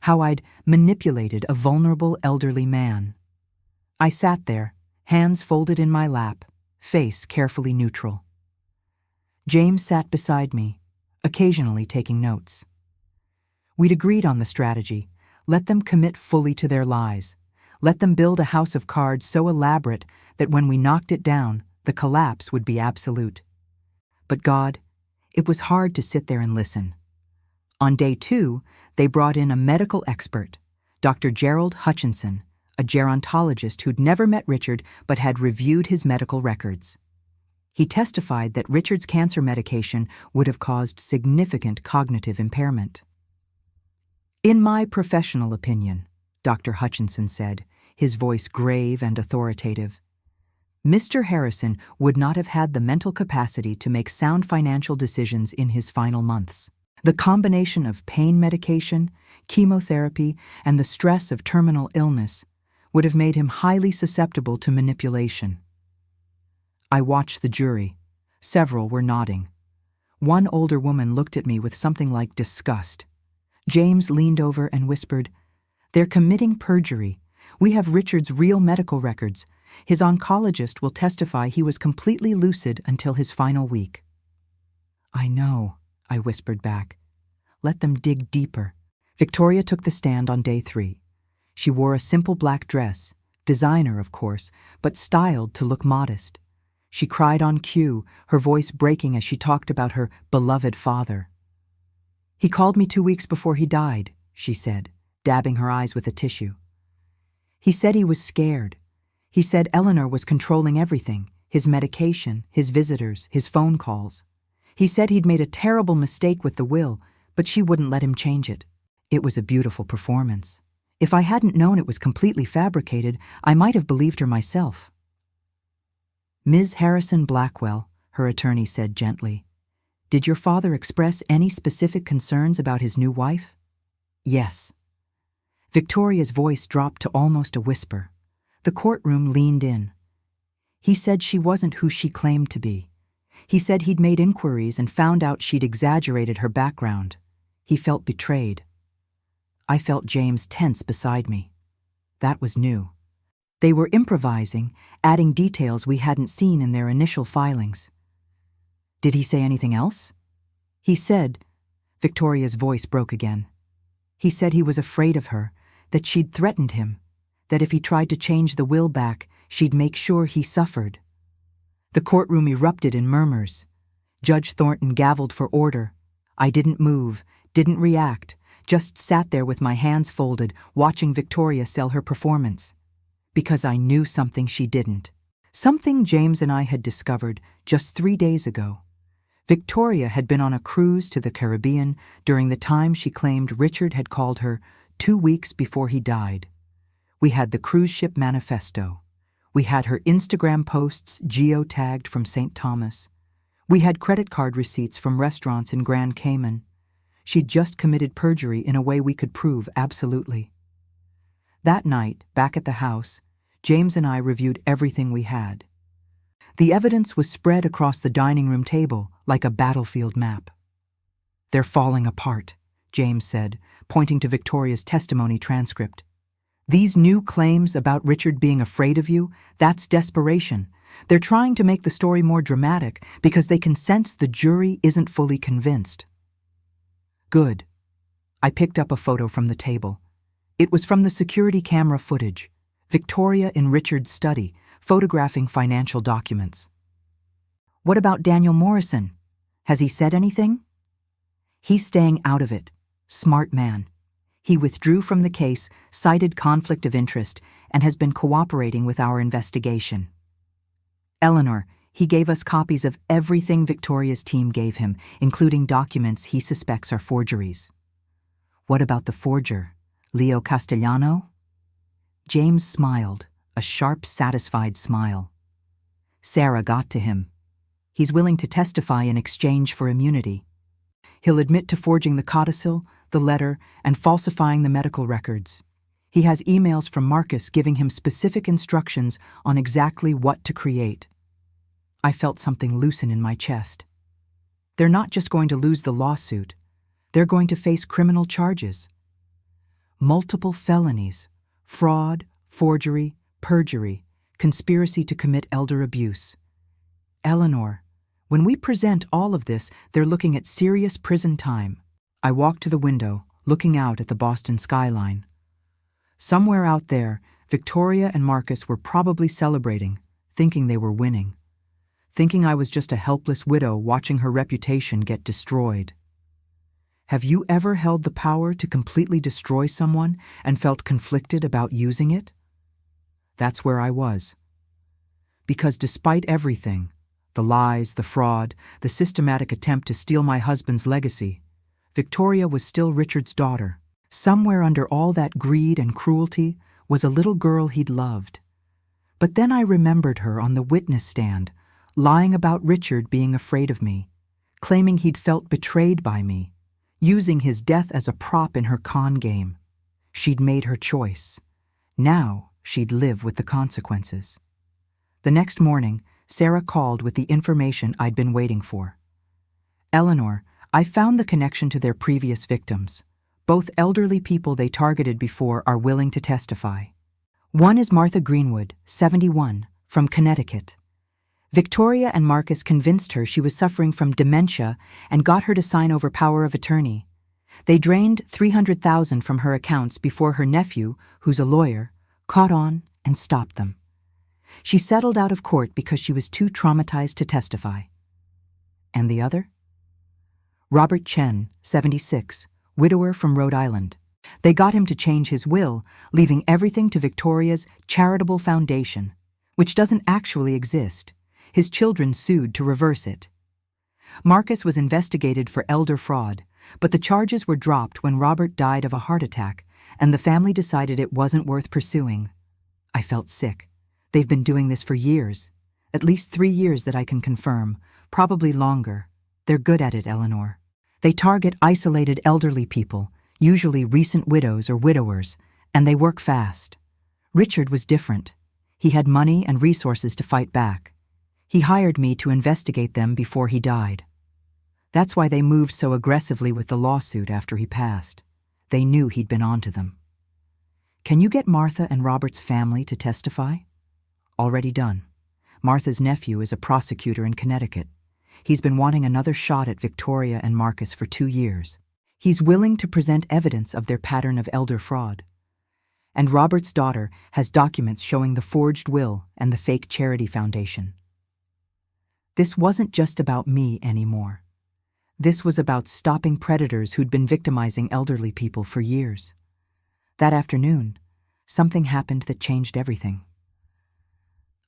how I'd manipulated a vulnerable elderly man. I sat there, hands folded in my lap, face carefully neutral. James sat beside me, occasionally taking notes. We'd agreed on the strategy: let them commit fully to their lies, let them build a house of cards so elaborate that when we knocked it down, the collapse would be absolute. But God, it was hard to sit there and listen. On day 2, they brought in a medical expert, Dr. Gerald Hutchinson, a gerontologist who'd never met Richard but had reviewed his medical records. He testified that Richard's cancer medication would have caused significant cognitive impairment. "In my professional opinion," Dr. Hutchinson said, his voice grave and authoritative, "Mr. Harrison would not have had the mental capacity to make sound financial decisions in his final months. The combination of pain medication, chemotherapy, and the stress of terminal illness would have made him highly susceptible to manipulation." I watched the jury. Several were nodding. One older woman looked at me with something like disgust. James leaned over and whispered, "They're committing perjury. We have Richard's real medical records. His oncologist will testify he was completely lucid until his final week." "I know," I whispered back. "Let them dig deeper." Victoria took the stand on day 3. She wore a simple black dress, designer of course, but styled to look modest. She cried on cue, her voice breaking as she talked about her beloved father. "He called me 2 weeks before he died," she said, dabbing her eyes with a tissue. "He said he was scared. He said Eleanor was controlling everything, his medication, his visitors, his phone calls. He said he'd made a terrible mistake with the will, but she wouldn't let him change it. It was a beautiful performance. If I hadn't known it was completely fabricated, I might have believed her myself." "Ms. Harrison Blackwell," her attorney said gently, "did your father express any specific concerns about his new wife?" "Yes." Victoria's voice dropped to almost a whisper. The courtroom leaned in. "He said she wasn't who she claimed to be. He said he'd made inquiries and found out she'd exaggerated her background. He felt betrayed." I felt James tense beside me. That was new. They were improvising, adding details we hadn't seen in their initial filings. "Did he say anything else?" "He said," Victoria's voice broke again, "he said he was afraid of her, that she'd threatened him, that if he tried to change the will back, she'd make sure he suffered." The courtroom erupted in murmurs. Judge Thornton gavelled for order. I didn't move, didn't react, just sat there with my hands folded, watching Victoria sell her performance. Because I knew something she didn't. Something James and I had discovered just 3 days ago. Victoria had been on a cruise to the Caribbean during the time she claimed Richard had called her 2 weeks before he died. We had the cruise ship manifesto. We had her Instagram posts geotagged from St. Thomas. We had credit card receipts from restaurants in Grand Cayman. She'd just committed perjury in a way we could prove absolutely. That night, back at the house, James and I reviewed everything we had. The evidence was spread across the dining room table like a battlefield map. "They're falling apart," James said, pointing to Victoria's testimony transcript. "These new claims about Richard being afraid of you, that's desperation. They're trying to make the story more dramatic because they can sense the jury isn't fully convinced." "Good." I picked up a photo from the table. It was from the security camera footage, Victoria in Richard's study, photographing financial documents. "What about Daniel Morrison? Has he said anything?" "He's staying out of it. Smart man. He withdrew from the case, cited conflict of interest, and has been cooperating with our investigation." "Eleanor, he gave us copies of everything Victoria's team gave him, including documents he suspects are forgeries." "What about the forger, Leo Castellano?" James smiled, a sharp, satisfied smile. Sarah got to him. He's willing to testify in exchange for immunity. He'll admit to forging the codicil, the letter, and falsifying the medical records. He has emails from Marcus giving him specific instructions on exactly what to create. I felt something loosen in my chest. They're not just going to lose the lawsuit. They're going to face criminal charges. Multiple felonies: fraud, forgery, perjury, conspiracy to commit elder abuse. Eleanor, when we present all of this, they're looking at serious prison time. I walked to the window, looking out at the Boston skyline. Somewhere out there, Victoria and Marcus were probably celebrating, thinking they were winning. Thinking I was just a helpless widow watching her reputation get destroyed. Have you ever held the power to completely destroy someone and felt conflicted about using it? That's where I was. Because despite everything, the lies, the fraud, the systematic attempt to steal my husband's legacy, Victoria was still Richard's daughter. Somewhere under all that greed and cruelty was a little girl he'd loved. But then I remembered her on the witness stand, lying about Richard being afraid of me, claiming he'd felt betrayed by me, using his death as a prop in her con game. She'd made her choice. Now she'd live with the consequences. The next morning, Sarah called with the information I'd been waiting for. Eleanor, I found the connection to their previous victims. Both elderly people they targeted before are willing to testify. One is Martha Greenwood, 71, from Connecticut. Victoria and Marcus convinced her she was suffering from dementia and got her to sign over power of attorney. They drained $300,000 from her accounts before her nephew, who's a lawyer, caught on and stopped them. She settled out of court because she was too traumatized to testify. And the other? Robert Chen, 76, widower from Rhode Island. They got him to change his will, leaving everything to Victoria's charitable foundation, which doesn't actually exist. His children sued to reverse it. Marcus was investigated for elder fraud, but the charges were dropped when Robert died of a heart attack, and the family decided it wasn't worth pursuing. I felt sick. They've been doing this for years. At least 3 years that I can confirm, probably longer. They're good at it, Eleanor. They target isolated elderly people, usually recent widows or widowers, and they work fast. Richard was different. He had money and resources to fight back. He hired me to investigate them before he died. That's why they moved so aggressively with the lawsuit after he passed. They knew he'd been onto them. Can you get Martha and Robert's family to testify? Already done. Martha's nephew is a prosecutor in Connecticut. He's been wanting another shot at Victoria and Marcus for 2 years. He's willing to present evidence of their pattern of elder fraud. And Robert's daughter has documents showing the forged will and the fake charity foundation. This wasn't just about me anymore. This was about stopping predators who'd been victimizing elderly people for years. That afternoon, something happened that changed everything.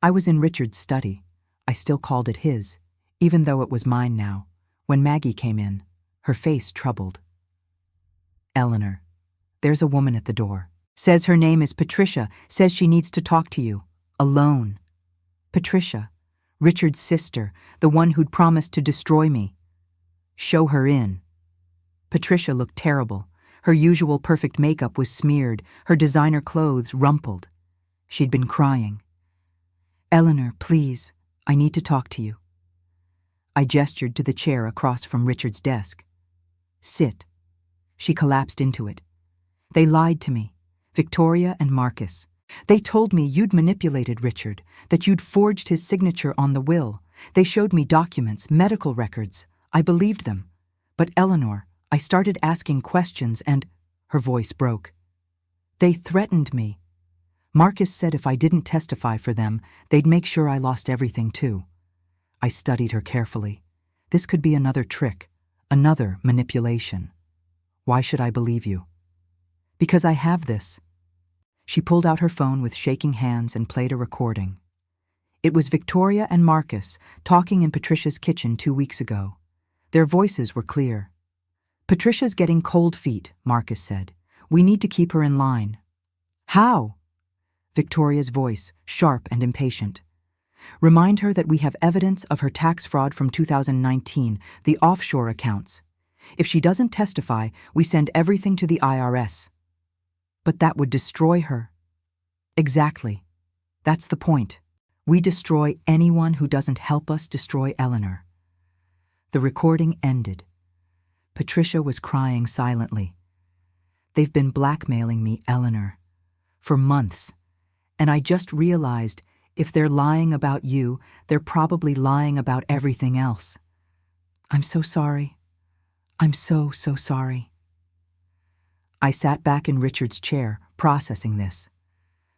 I was in Richard's study. I still called it his, even though it was mine now, when Maggie came in, her face troubled. Eleanor, there's a woman at the door. Says her name is Patricia, says she needs to talk to you. Alone. Patricia, Richard's sister, the one who'd promised to destroy me. Show her in. Patricia looked terrible. Her usual perfect makeup was smeared, her designer clothes rumpled. She'd been crying. Eleanor, please, I need to talk to you. I gestured to the chair across from Richard's desk. Sit. She collapsed into it. They lied to me, Victoria and Marcus. They told me you'd manipulated Richard, that you'd forged his signature on the will. They showed me documents, medical records. I believed them. But Eleanor, I started asking questions and her voice broke. They threatened me. Marcus said if I didn't testify for them, they'd make sure I lost everything too. I studied her carefully. This could be another trick, another manipulation. Why should I believe you? Because I have this. She pulled out her phone with shaking hands and played a recording. It was Victoria and Marcus talking in Patricia's kitchen 2 weeks ago. Their voices were clear. Patricia's getting cold feet, Marcus said. We need to keep her in line. How? Victoria's voice, sharp and impatient. Remind her that we have evidence of her tax fraud from 2019, the offshore accounts. If she doesn't testify, we send everything to the IRS. But that would destroy her. Exactly. That's the point. We destroy anyone who doesn't help us destroy Eleanor. The recording ended. Patricia was crying silently. They've been blackmailing me, Eleanor, for months. And I just realized if they're lying about you, they're probably lying about everything else. I'm so sorry. I'm so sorry. I sat back in Richard's chair, processing this.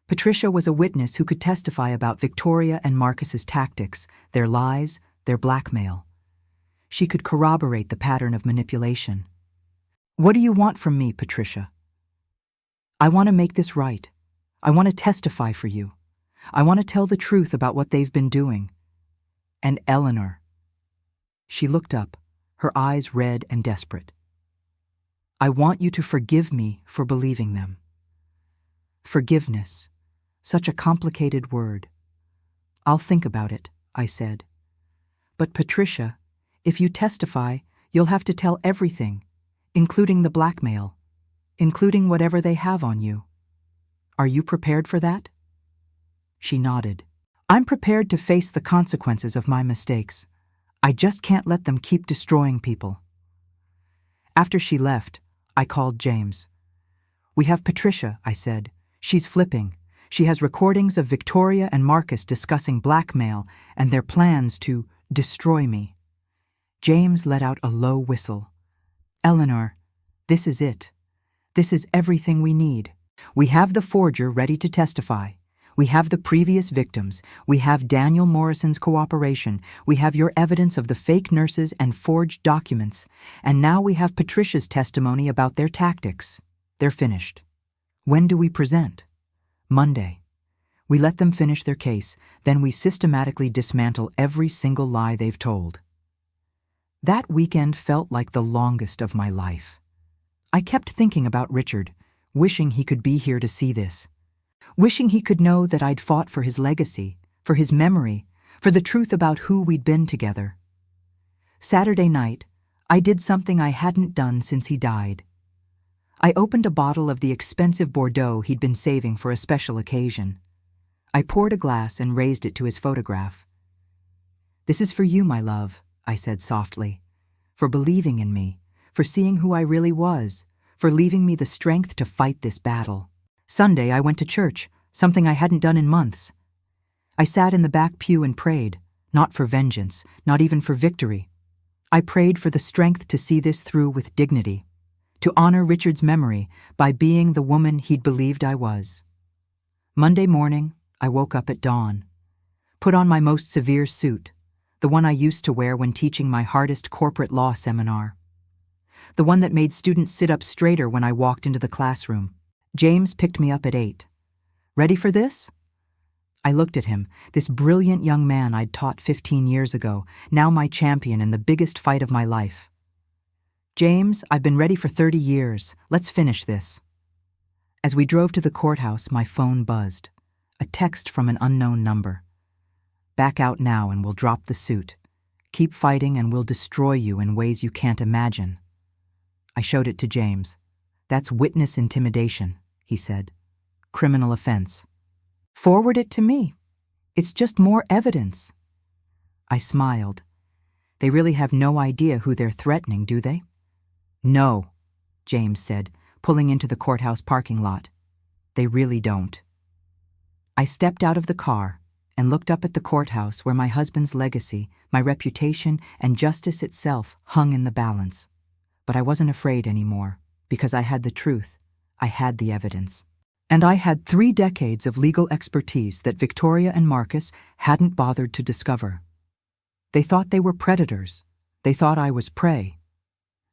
Patricia was a witness who could testify about Victoria and Marcus's tactics, their lies, their blackmail. She could corroborate the pattern of manipulation. What do you want from me, Patricia? I want to make this right. I want to testify for you. I want to tell the truth about what they've been doing. And Eleanor. She looked up, her eyes red and desperate. I want you to forgive me for believing them. Forgiveness. Such a complicated word. I'll think about it, I said. But Patricia, if you testify, you'll have to tell everything, including the blackmail, including whatever they have on you. Are you prepared for that? She nodded. I'm prepared to face the consequences of my mistakes. I just can't let them keep destroying people. After she left, I called James. We have Patricia, I said. She's flipping. She has recordings of Victoria and Marcus discussing blackmail and their plans to destroy me. James let out a low whistle. Eleanor, this is it. This is everything we need. We have the forger ready to testify. We have the previous victims. We have Daniel Morrison's cooperation. We have your evidence of the fake nurses and forged documents. And now we have Patricia's testimony about their tactics. They're finished. When do we present? Monday. We let them finish their case, then we systematically dismantle every single lie they've told. That weekend felt like the longest of my life. I kept thinking about Richard, wishing he could be here to see this. Wishing he could know that I'd fought for his legacy, for his memory, for the truth about who we'd been together. Saturday night, I did something I hadn't done since he died. I opened a bottle of the expensive Bordeaux he'd been saving for a special occasion. I poured a glass and raised it to his photograph. This is for you, my love, I said softly, for believing in me, for seeing who I really was, for leaving me the strength to fight this battle. Sunday, I went to church, something I hadn't done in months. I sat in the back pew and prayed, not for vengeance, not even for victory. I prayed for the strength to see this through with dignity, to honor Richard's memory by being the woman he'd believed I was. Monday morning, I woke up at dawn, put on my most severe suit, the one I used to wear when teaching my hardest corporate law seminar, the one that made students sit up straighter when I walked into the classroom. James picked me up at 8. Ready for this? I looked at him, this brilliant young man I'd taught 15 years ago, now my champion in the biggest fight of my life. James, I've been ready for 30 years. Let's finish this. As we drove to the courthouse, my phone buzzed. A text from an unknown number. Back out now and we'll drop the suit. Keep fighting and we'll destroy you in ways you can't imagine. I showed it to James. That's witness intimidation, he said. Criminal offense. Forward it to me. It's just more evidence. I smiled. They really have no idea who they're threatening, do they? No, James said, pulling into the courthouse parking lot. They really don't. I stepped out of the car and looked up at the courthouse where my husband's legacy, my reputation, and justice itself hung in the balance. But I wasn't afraid anymore, because I had the truth. I had the evidence. And I had 3 decades of legal expertise that Victoria and Marcus hadn't bothered to discover. They thought they were predators. They thought I was prey.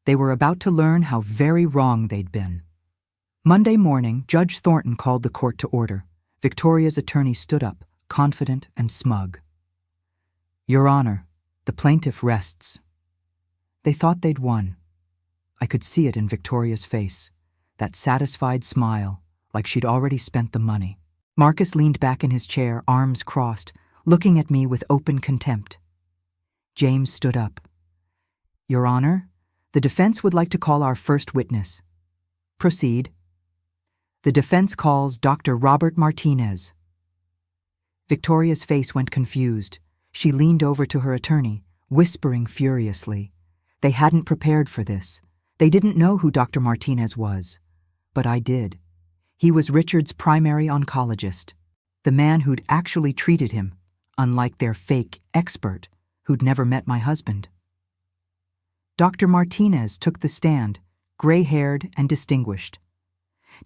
They were about to learn how very wrong they'd been. Monday morning, Judge Thornton called the court to order. Victoria's attorney stood up, confident and smug. Your Honor, the plaintiff rests. They thought they'd won. I could see it in Victoria's face, that satisfied smile, like she'd already spent the money. Marcus leaned back in his chair, arms crossed, looking at me with open contempt. James stood up. "Your Honor, the defense would like to call our first witness." "Proceed." "The defense calls Dr. Robert Martinez." Victoria's face went confused. She leaned over to her attorney, whispering furiously. They hadn't prepared for this. They didn't know who Dr. Martinez was. But I did. He was Richard's primary oncologist, the man who'd actually treated him, unlike their fake expert who'd never met my husband. Dr. Martinez took the stand, gray-haired and distinguished.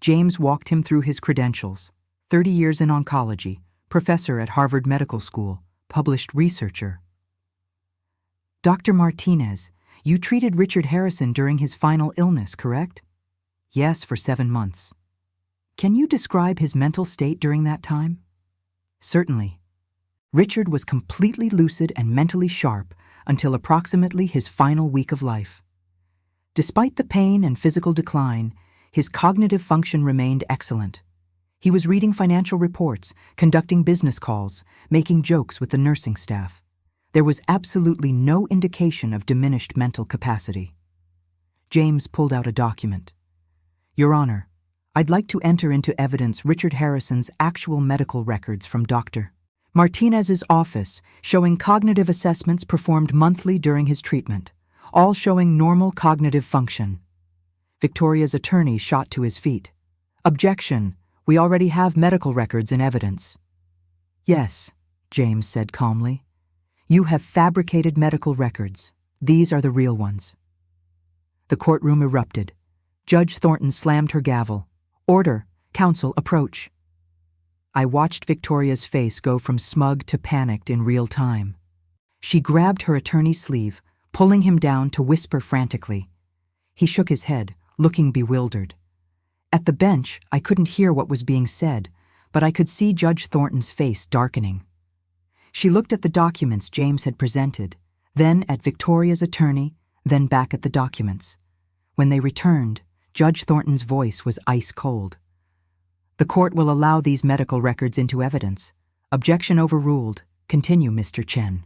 James walked him through his credentials: 30 years in oncology, professor at Harvard Medical School, published researcher. "Dr. Martinez, you treated Richard Harrison during his final illness, correct?" "Yes, for 7 months." "Can you describe his mental state during that time?" "Certainly. Richard was completely lucid and mentally sharp until approximately his final week of life. Despite the pain and physical decline, his cognitive function remained excellent. He was reading financial reports, conducting business calls, making jokes with the nursing staff. There was absolutely no indication of diminished mental capacity." James pulled out a document. "Your Honor, I'd like to enter into evidence Richard Harrison's actual medical records from Dr. Martinez's office, showing cognitive assessments performed monthly during his treatment, all showing normal cognitive function." Victoria's attorney shot to his feet. "Objection! We already have medical records in evidence." "Yes," James said calmly. "You have fabricated medical records. These are the real ones." The courtroom erupted. Judge Thornton slammed her gavel. "Order! Counsel, approach." I watched Victoria's face go from smug to panicked in real time. She grabbed her attorney's sleeve, pulling him down to whisper frantically. He shook his head, looking bewildered. At the bench, I couldn't hear what was being said, but I could see Judge Thornton's face darkening. She looked at the documents James had presented, then at Victoria's attorney, then back at the documents. When they returned, Judge Thornton's voice was ice cold. "The court will allow these medical records into evidence. Objection overruled. Continue, Mr. Chen."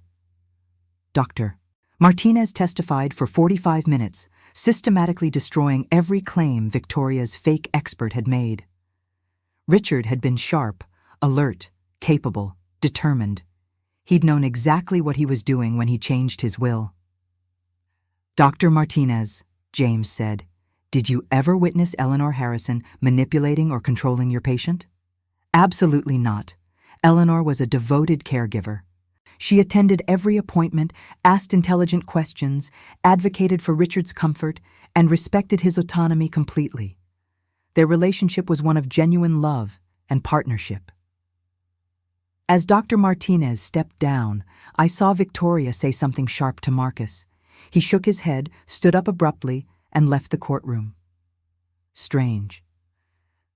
Dr. Martinez testified for 45 minutes, systematically destroying every claim Victoria's fake expert had made. Richard had been sharp, alert, capable, determined. He'd known exactly what he was doing when he changed his will. "Dr. Martinez," James said, "did you ever witness Eleanor Harrison manipulating or controlling your patient?" "Absolutely not. Eleanor was a devoted caregiver. She attended every appointment, asked intelligent questions, advocated for Richard's comfort, and respected his autonomy completely. Their relationship was one of genuine love and partnership." As Dr. Martinez stepped down, I saw Victoria say something sharp to Marcus. He shook his head, stood up abruptly, and left the courtroom. Strange.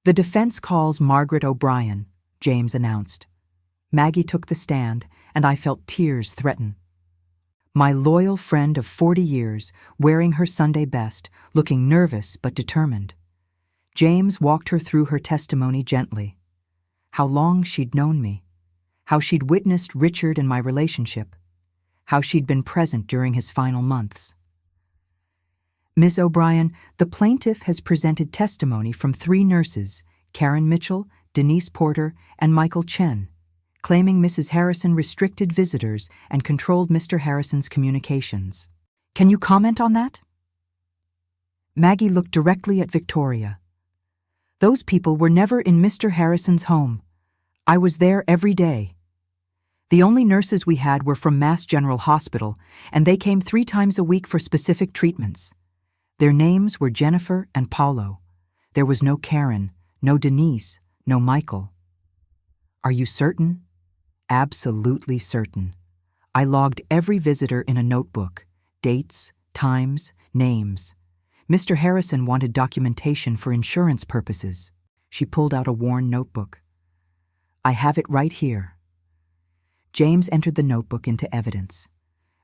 "The defense calls Margaret O'Brien," James announced. Maggie took the stand, and I felt tears threaten. My loyal friend of 40 years, wearing her Sunday best, looking nervous but determined. James walked her through her testimony gently. How long she'd known me. How she'd witnessed Richard and my relationship. How she'd been present during his final months. "Ms. O'Brien, the plaintiff has presented testimony from 3 nurses, Karen Mitchell, Denise Porter, and Michael Chen, claiming Mrs. Harrison restricted visitors and controlled Mr. Harrison's communications. Can you comment on that?" Maggie looked directly at Victoria. "Those people were never in Mr. Harrison's home. I was there every day. The only nurses we had were from Mass General Hospital, and they came 3 times a week for specific treatments. Their names were Jennifer and Paulo. There was no Karen, no Denise, no Michael." "Are you certain?" "Absolutely certain. I logged every visitor in a notebook, dates, times, names. Mr. Harrison wanted documentation for insurance purposes." She pulled out a worn notebook. "I have it right here." James entered the notebook into evidence.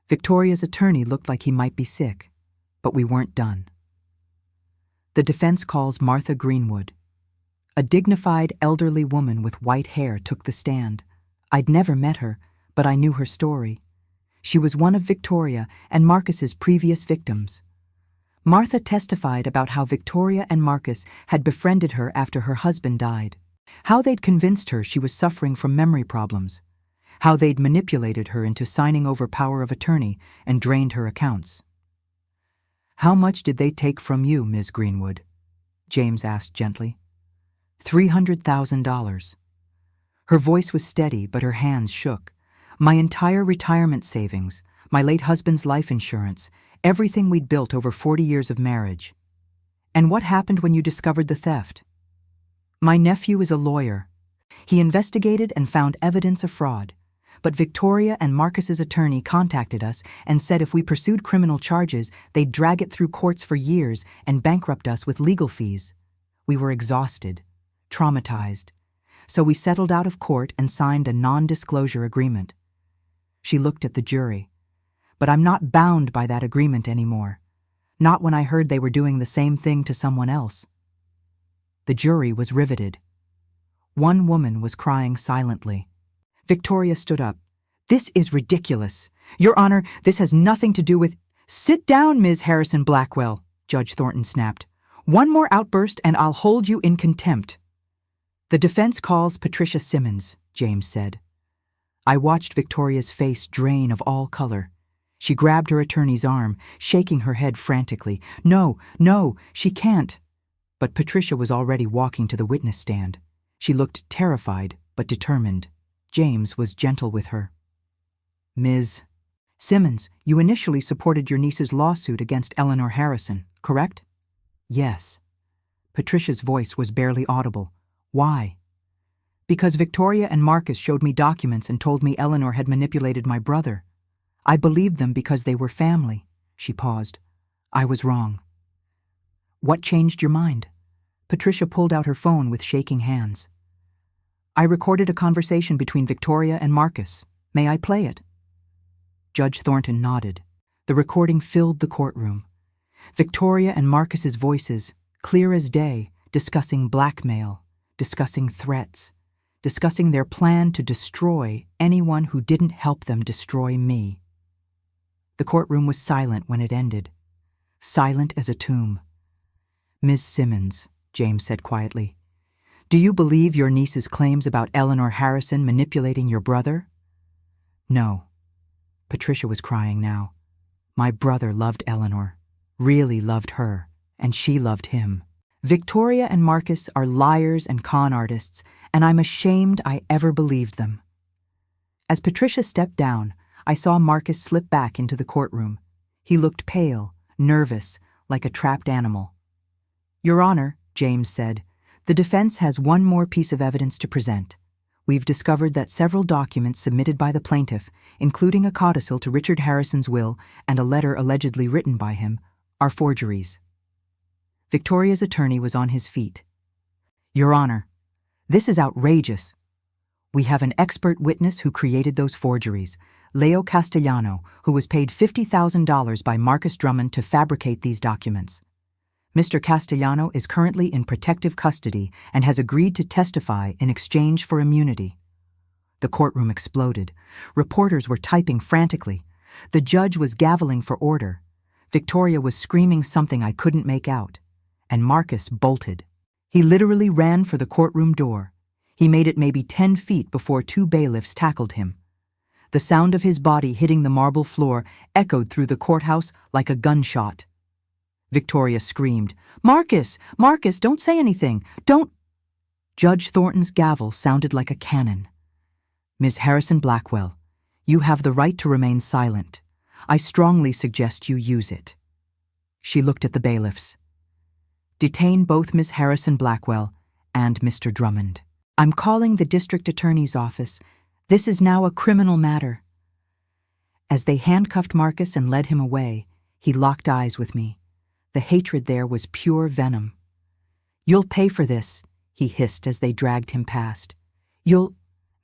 Victoria's attorney looked like he might be sick, but we weren't done. The defense calls Martha Greenwood. A dignified elderly woman with white hair took the stand. I'd never met her, But I knew her story. She was one of Victoria and Marcus's previous victims. Martha testified about how Victoria and Marcus had befriended her after her husband died, how they'd convinced her she was suffering from memory problems, how they'd manipulated her into signing over power of attorney and drained her accounts. "How much did they take from you, Ms. Greenwood?" James asked gently. $300,000. Her voice was steady, but her hands shook. "My entire retirement savings, my late husband's life insurance, everything we'd built over 40 years of marriage." "And what happened when you discovered the theft?" "My nephew is a lawyer. He investigated and found evidence of fraud. But Victoria and Marcus's attorney contacted us and said if we pursued criminal charges, they'd drag it through courts for years and bankrupt us with legal fees. We were exhausted, traumatized. So we settled out of court and signed a non-disclosure agreement." She looked at the jury. "But I'm not bound by that agreement anymore. Not when I heard they were doing the same thing to someone else." The jury was riveted. One woman was crying silently. Victoria stood up. "This is ridiculous. Your Honor, this has nothing to do with—" "Sit down, Ms. Harrison Blackwell," Judge Thornton snapped. "One more outburst and I'll hold you in contempt." "The defense calls Patricia Simmons," James said. I watched Victoria's face drain of all color. She grabbed her attorney's arm, shaking her head frantically. "No, no, she can't." But Patricia was already walking to the witness stand. She looked terrified but determined. James was gentle with her. "Ms. Simmons, you initially supported your niece's lawsuit against Eleanor Harrison, correct?" "Yes." Patricia's voice was barely audible. "Why?" "Because Victoria and Marcus showed me documents and told me Eleanor had manipulated my brother. I believed them because they were family." She paused. "I was wrong." "What changed your mind?" Patricia pulled out her phone with shaking hands. "I recorded a conversation between Victoria and Marcus. May I play it?" Judge Thornton nodded. The recording filled the courtroom. Victoria and Marcus's voices, clear as day, discussing blackmail, discussing threats, discussing their plan to destroy anyone who didn't help them destroy me. The courtroom was silent when it ended, silent as a tomb. "Ms. Simmons," James said quietly, "do you believe your niece's claims about Eleanor Harrison manipulating your brother?" "No." Patricia was crying now. "My brother loved Eleanor, really loved her, and she loved him. Victoria and Marcus are liars and con artists, and I'm ashamed I ever believed them." As Patricia stepped down, I saw Marcus slip back into the courtroom. He looked pale, nervous, like a trapped animal. "Your Honor," James said, "the defense has one more piece of evidence to present. We've discovered that several documents submitted by the plaintiff, including a codicil to Richard Harrison's will and a letter allegedly written by him, are forgeries." Victoria's attorney was on his feet. "Your Honor, this is outrageous. We have an expert witness who created those forgeries, Leo Castellano, who was paid $50,000 by Marcus Drummond to fabricate these documents. Mr. Castellano is currently in protective custody and has agreed to testify in exchange for immunity." The courtroom exploded. Reporters were typing frantically. The judge was gaveling for order. Victoria was screaming something I couldn't make out. And Marcus bolted. He literally ran for the courtroom door. He made it maybe 10 feet before 2 bailiffs tackled him. The sound of his body hitting the marble floor echoed through the courthouse like a gunshot. Victoria screamed, "Marcus! Marcus, don't say anything! Don't—" Judge Thornton's gavel sounded like a cannon. "Ms. Harrison Blackwell, you have the right to remain silent. I strongly suggest you use it." She looked at the bailiffs. "Detain both Ms. Harrison Blackwell and Mr. Drummond. I'm calling the district attorney's office. This is now a criminal matter." As they handcuffed Marcus and led him away, he locked eyes with me. The hatred there was pure venom. "You'll pay for this," he hissed as they dragged him past. "You'll—"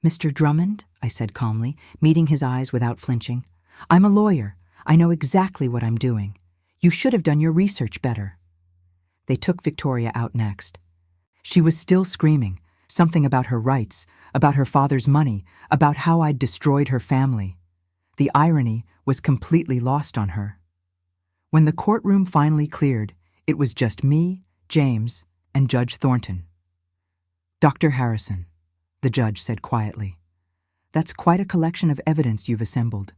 "Mr. Drummond," I said calmly, meeting his eyes without flinching. "I'm a lawyer. I know exactly what I'm doing. You should have done your research better." They took Victoria out next. She was still screaming, Something about her rights, about her father's money, about how I'd destroyed her family. The irony was completely lost on her. When the courtroom finally cleared, it was just me, James, and Judge Thornton. "Dr. Harrison," the judge said quietly, "that's quite a collection of evidence you've assembled."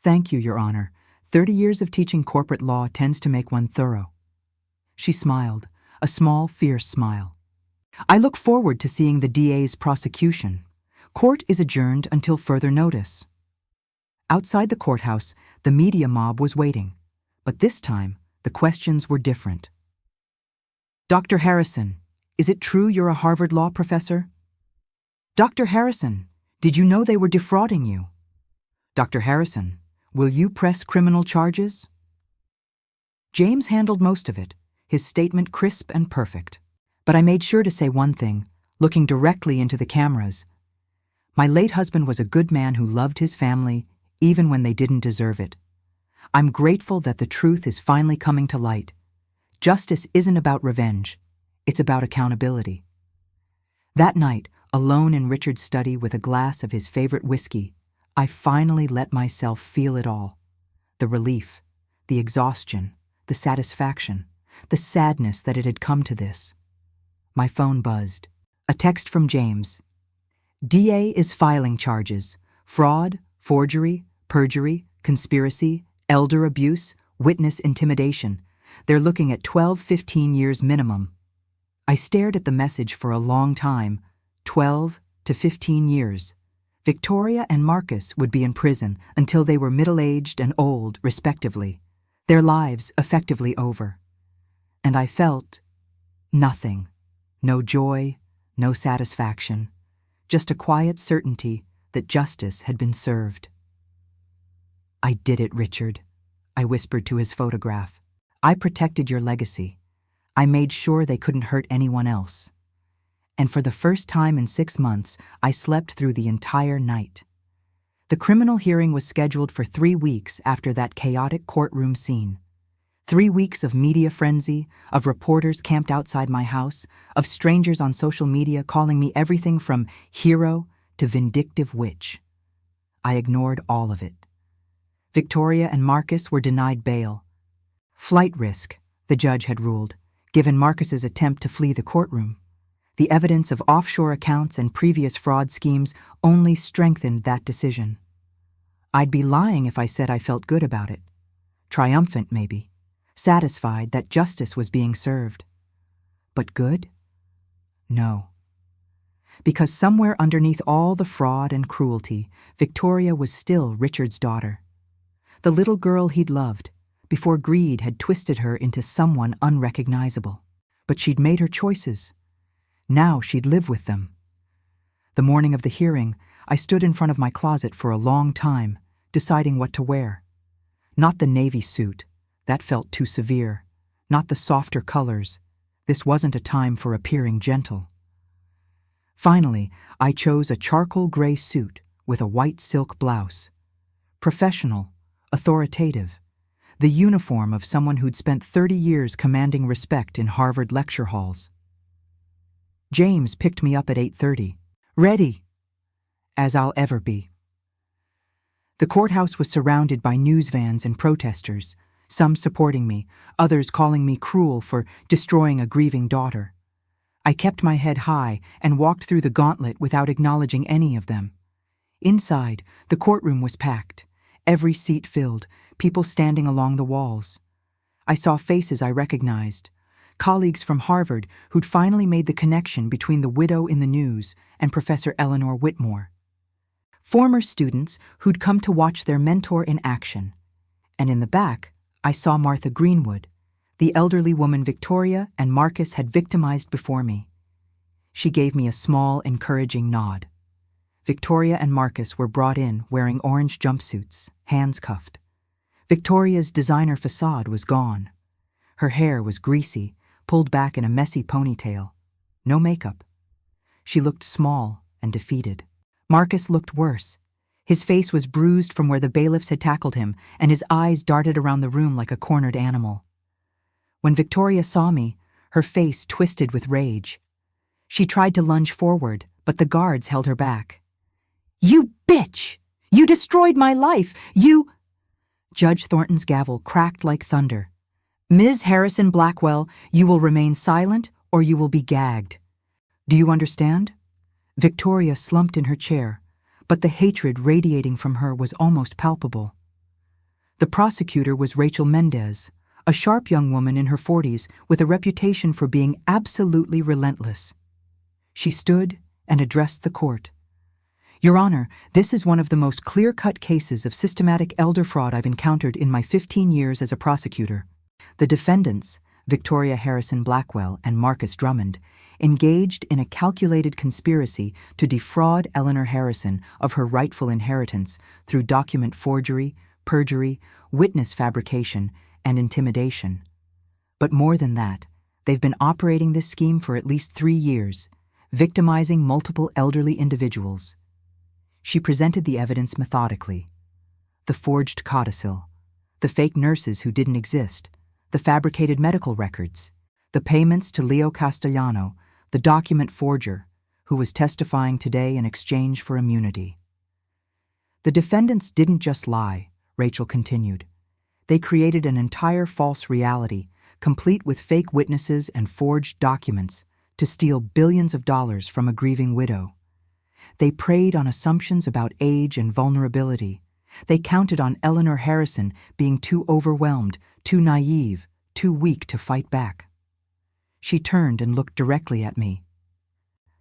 "Thank you, Your Honor. 30 years of teaching corporate law tends to make one thorough." She smiled, a small, fierce smile. "I look forward to seeing the DA's prosecution. Court is adjourned until further notice." Outside the courthouse, the media mob was waiting, but this time the questions were different. "Dr. Harrison, is it true you're a Harvard law professor?" "Dr. Harrison, did you know they were defrauding you?" "Dr. Harrison, will you press criminal charges?" James handled most of it, his statement crisp and perfect. But I made sure to say one thing, looking directly into the cameras. My late husband was a good man who loved his family, even when they didn't deserve it. I'm grateful that the truth is finally coming to light. Justice isn't about revenge. It's about accountability. That night, alone in Richard's study with a glass of his favorite whiskey, I finally let myself feel it all. The relief, the exhaustion, the satisfaction, the sadness that it had come to this. My phone buzzed. A text from James. "DA is filing charges. Fraud, forgery, perjury, conspiracy, elder abuse, witness intimidation. They're looking at 12-15 years minimum." I stared at the message for a long time. 12 to 15 years. Victoria and Marcus would be in prison until they were middle-aged and old, respectively. Their lives effectively over. And I felt nothing. No joy, no satisfaction. Just a quiet certainty that justice had been served. "I did it, Richard," I whispered to his photograph. "I protected your legacy. I made sure they couldn't hurt anyone else. And for the first time in 6 months, I slept through the entire night." The criminal hearing was scheduled for 3 weeks after that chaotic courtroom scene. 3 weeks of media frenzy, of reporters camped outside my house, of strangers on social media calling me everything from hero to vindictive witch. I ignored all of it. Victoria and Marcus were denied bail. Flight risk, the judge had ruled, given Marcus's attempt to flee the courtroom. The evidence of offshore accounts and previous fraud schemes only strengthened that decision. I'd be lying if I said I felt good about it. Triumphant, maybe. Satisfied that justice was being served. But good? No. Because somewhere underneath all the fraud and cruelty, Victoria was still Richard's daughter. The little girl he'd loved, before greed had twisted her into someone unrecognizable. But she'd made her choices. Now she'd live with them. The morning of the hearing, I stood in front of my closet for a long time, deciding what to wear. Not the navy suit. That felt too severe. Not the softer colors. This wasn't a time for appearing gentle. Finally, I chose a charcoal gray suit with a white silk blouse. Professional, authoritative. The uniform of someone who'd spent 30 years commanding respect in Harvard lecture halls. James picked me up at 8:30. Ready, as I'll ever be. The courthouse was surrounded by news vans and protesters, some supporting me, others calling me cruel for destroying a grieving daughter. I kept my head high and walked through the gauntlet without acknowledging any of them. Inside, the courtroom was packed, every seat filled, people standing along the walls. I saw faces I recognized, colleagues from Harvard who'd finally made the connection between the widow in the news and Professor Eleanor Whitmore. Former students who'd come to watch their mentor in action. And in the back, I saw Martha Greenwood, the elderly woman Victoria and Marcus had victimized before me. She gave me a small, encouraging nod. Victoria and Marcus were brought in wearing orange jumpsuits, hands cuffed. Victoria's designer facade was gone. Her hair was greasy, pulled back in a messy ponytail. No makeup. She looked small and defeated. Marcus looked worse. His face was bruised from where the bailiffs had tackled him, and his eyes darted around the room like a cornered animal. When Victoria saw me, her face twisted with rage. She tried to lunge forward, but the guards held her back. "You bitch! You destroyed my life! You—" Judge Thornton's gavel cracked like thunder. "Ms. Harrison Blackwell, you will remain silent or you will be gagged. Do you understand?" Victoria slumped in her chair, but the hatred radiating from her was almost palpable. The prosecutor was Rachel Mendez, a sharp young woman in her 40s with a reputation for being absolutely relentless. She stood and addressed the court. "Your Honor, this is one of the most clear-cut cases of systematic elder fraud I've encountered in my 15 years as a prosecutor. The defendants, Victoria Harrison Blackwell and Marcus Drummond, engaged in a calculated conspiracy to defraud Eleanor Harrison of her rightful inheritance through document forgery, perjury, witness fabrication, and intimidation. But more than that, they've been operating this scheme for at least 3 years, victimizing multiple elderly individuals." She presented the evidence methodically. The forged codicil, the fake nurses who didn't exist, the fabricated medical records, the payments to Leo Castellano, the document forger, who was testifying today in exchange for immunity. "The defendants didn't just lie," Rachel continued. "They created an entire false reality, complete with fake witnesses and forged documents, to steal billions of dollars from a grieving widow. They preyed on assumptions about age and vulnerability. They counted on Eleanor Harrison being too overwhelmed, too naive, too weak to fight back." She turned and looked directly at me.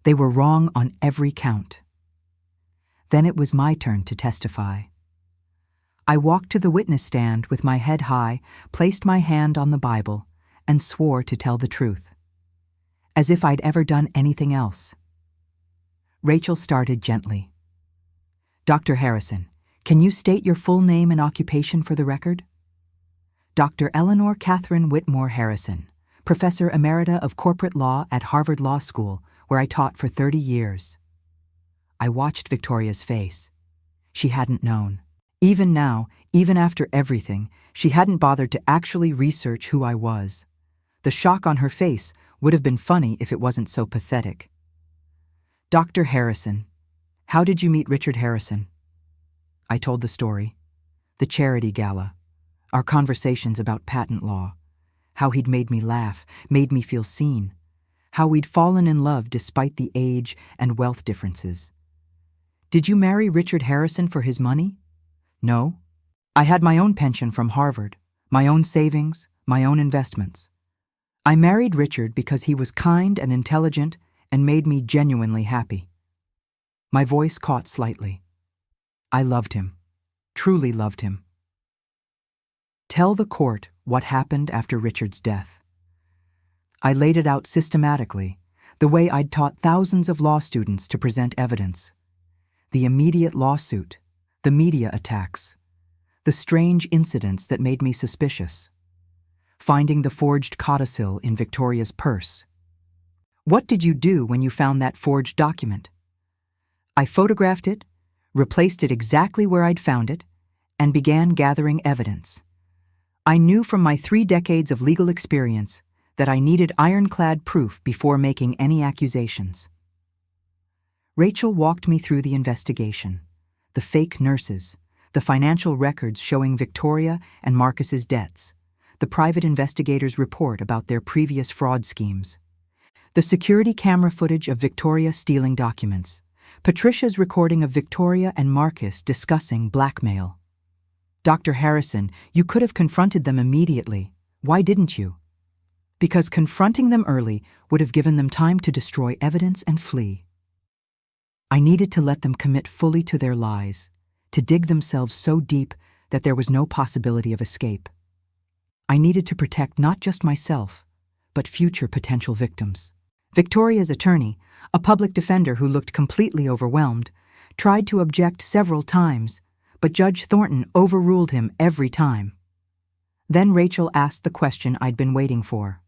"They were wrong on every count." Then it was my turn to testify. I walked to the witness stand with my head high, placed my hand on the Bible, and swore to tell the truth, as if I'd ever done anything else. Rachel started gently. "Dr. Harrison, can you state your full name and occupation for the record?" "Dr. Eleanor Catherine Whitmore Harrison, Professor Emerita of Corporate Law at Harvard Law School, where I taught for 30 years. I watched Victoria's face. She hadn't known. Even now, even after everything, she hadn't bothered to actually research who I was. The shock on her face would have been funny if it wasn't so pathetic. "Dr. Harrison, how did you meet Richard Harrison?" I told the story. The charity gala, our conversations about patent law, how he'd made me laugh, made me feel seen, how we'd fallen in love despite the age and wealth differences. "Did you marry Richard Harrison for his money?" "No. I had my own pension from Harvard, my own savings, my own investments. I married Richard because he was kind and intelligent and made me genuinely happy." My voice caught slightly. I loved him, truly loved him. "Tell the court what happened after Richard's death." I laid it out systematically, the way I'd taught thousands of law students to present evidence. The immediate lawsuit, the media attacks, the strange incidents that made me suspicious, finding the forged codicil in Victoria's purse. "What did you do when you found that forged document?" I photographed it, replaced it exactly where I'd found it, and began gathering evidence. I knew from my 3 decades of legal experience that I needed ironclad proof before making any accusations. Rachel walked me through the investigation, the fake nurses, the financial records showing Victoria and Marcus's debts, the private investigator's report about their previous fraud schemes, the security camera footage of Victoria stealing documents, Patricia's recording of Victoria and Marcus discussing blackmail. "Dr. Harrison, you could have confronted them immediately. Why didn't you?" "Because confronting them early would have given them time to destroy evidence and flee. I needed to let them commit fully to their lies, to dig themselves so deep that there was no possibility of escape. I needed to protect not just myself, but future potential victims." Victoria's attorney, a public defender who looked completely overwhelmed, tried to object several times, but Judge Thornton overruled him every time. Then Rachel asked the question I'd been waiting for.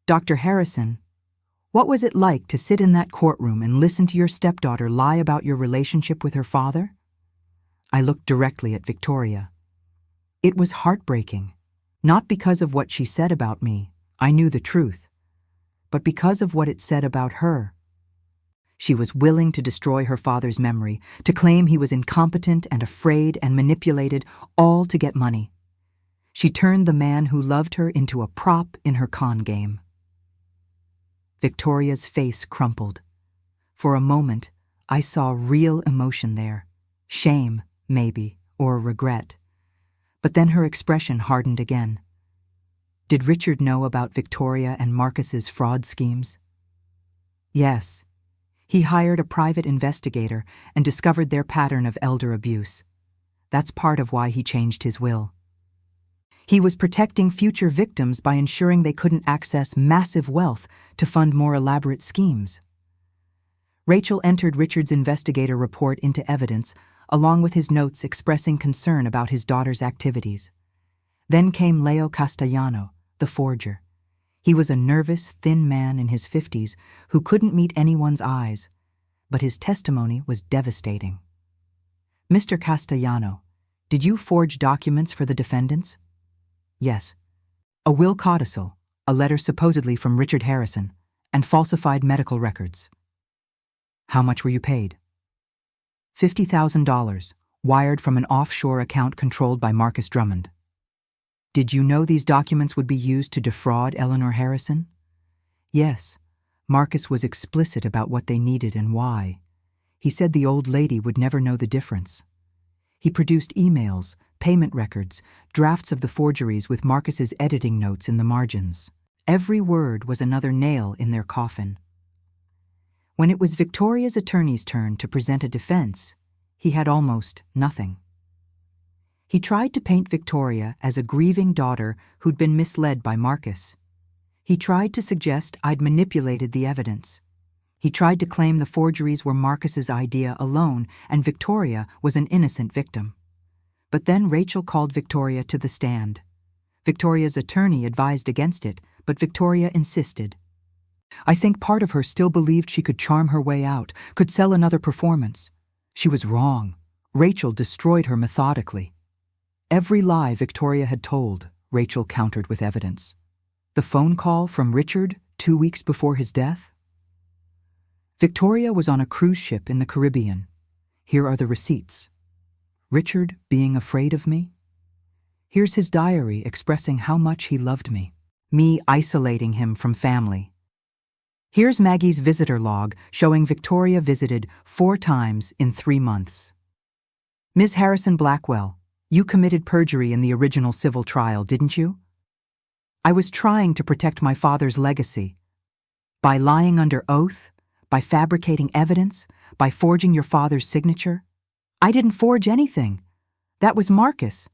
"Dr. Harrison, what was it like to sit in that courtroom and listen to your stepdaughter lie about your relationship with her father?" I looked directly at Victoria. It was heartbreaking, not because of what she said about me. I knew the truth, but because of what it said about her. She was willing to destroy her father's memory, to claim he was incompetent and afraid and manipulated, all to get money. She turned the man who loved her into a prop in her con game. Victoria's face crumpled. For a moment, I saw real emotion there. Shame, maybe, or regret. But then her expression hardened again. Did Richard know about Victoria and Marcus's fraud schemes? Yes. He hired a private investigator and discovered their pattern of elder abuse. That's part of why he changed his will. He was protecting future victims by ensuring they couldn't access massive wealth to fund more elaborate schemes. Rachel entered Richard's investigator report into evidence, along with his notes expressing concern about his daughter's activities. Then came Leo Castellano, the forger. He was a nervous, thin man in his 50s who couldn't meet anyone's eyes, but his testimony was devastating. Mr. Castellano, did you forge documents for the defendants? Yes. A will codicil, a letter supposedly from Richard Harrison, and falsified medical records. How much were you paid? $50,000, wired from an offshore account controlled by Marcus Drummond. Did you know these documents would be used to defraud Eleanor Harrison? Yes. Marcus was explicit about what they needed and why. He said the old lady would never know the difference. He produced emails, payment records, drafts of the forgeries with Marcus's editing notes in the margins. Every word was another nail in their coffin. When it was Victoria's attorney's turn to present a defense, he had almost nothing. He tried to paint Victoria as a grieving daughter who'd been misled by Marcus. He tried to suggest I'd manipulated the evidence. He tried to claim the forgeries were Marcus's idea alone and Victoria was an innocent victim. But then Rachel called Victoria to the stand. Victoria's attorney advised against it, but Victoria insisted. I think part of her still believed she could charm her way out, could sell another performance. She was wrong. Rachel destroyed her methodically. Every lie Victoria had told, Rachel countered with evidence. The phone call from Richard 2 weeks before his death? Victoria was on a cruise ship in the Caribbean. Here are the receipts. Richard being afraid of me? Here's his diary expressing how much he loved me isolating him from family. Here's Maggie's visitor log showing Victoria visited 4 times in 3 months. Ms. Harrison Blackwell, you committed perjury in the original civil trial, didn't you? I was trying to protect my father's legacy. By lying under oath, by fabricating evidence, by forging your father's signature. I didn't forge anything. That was Marcus.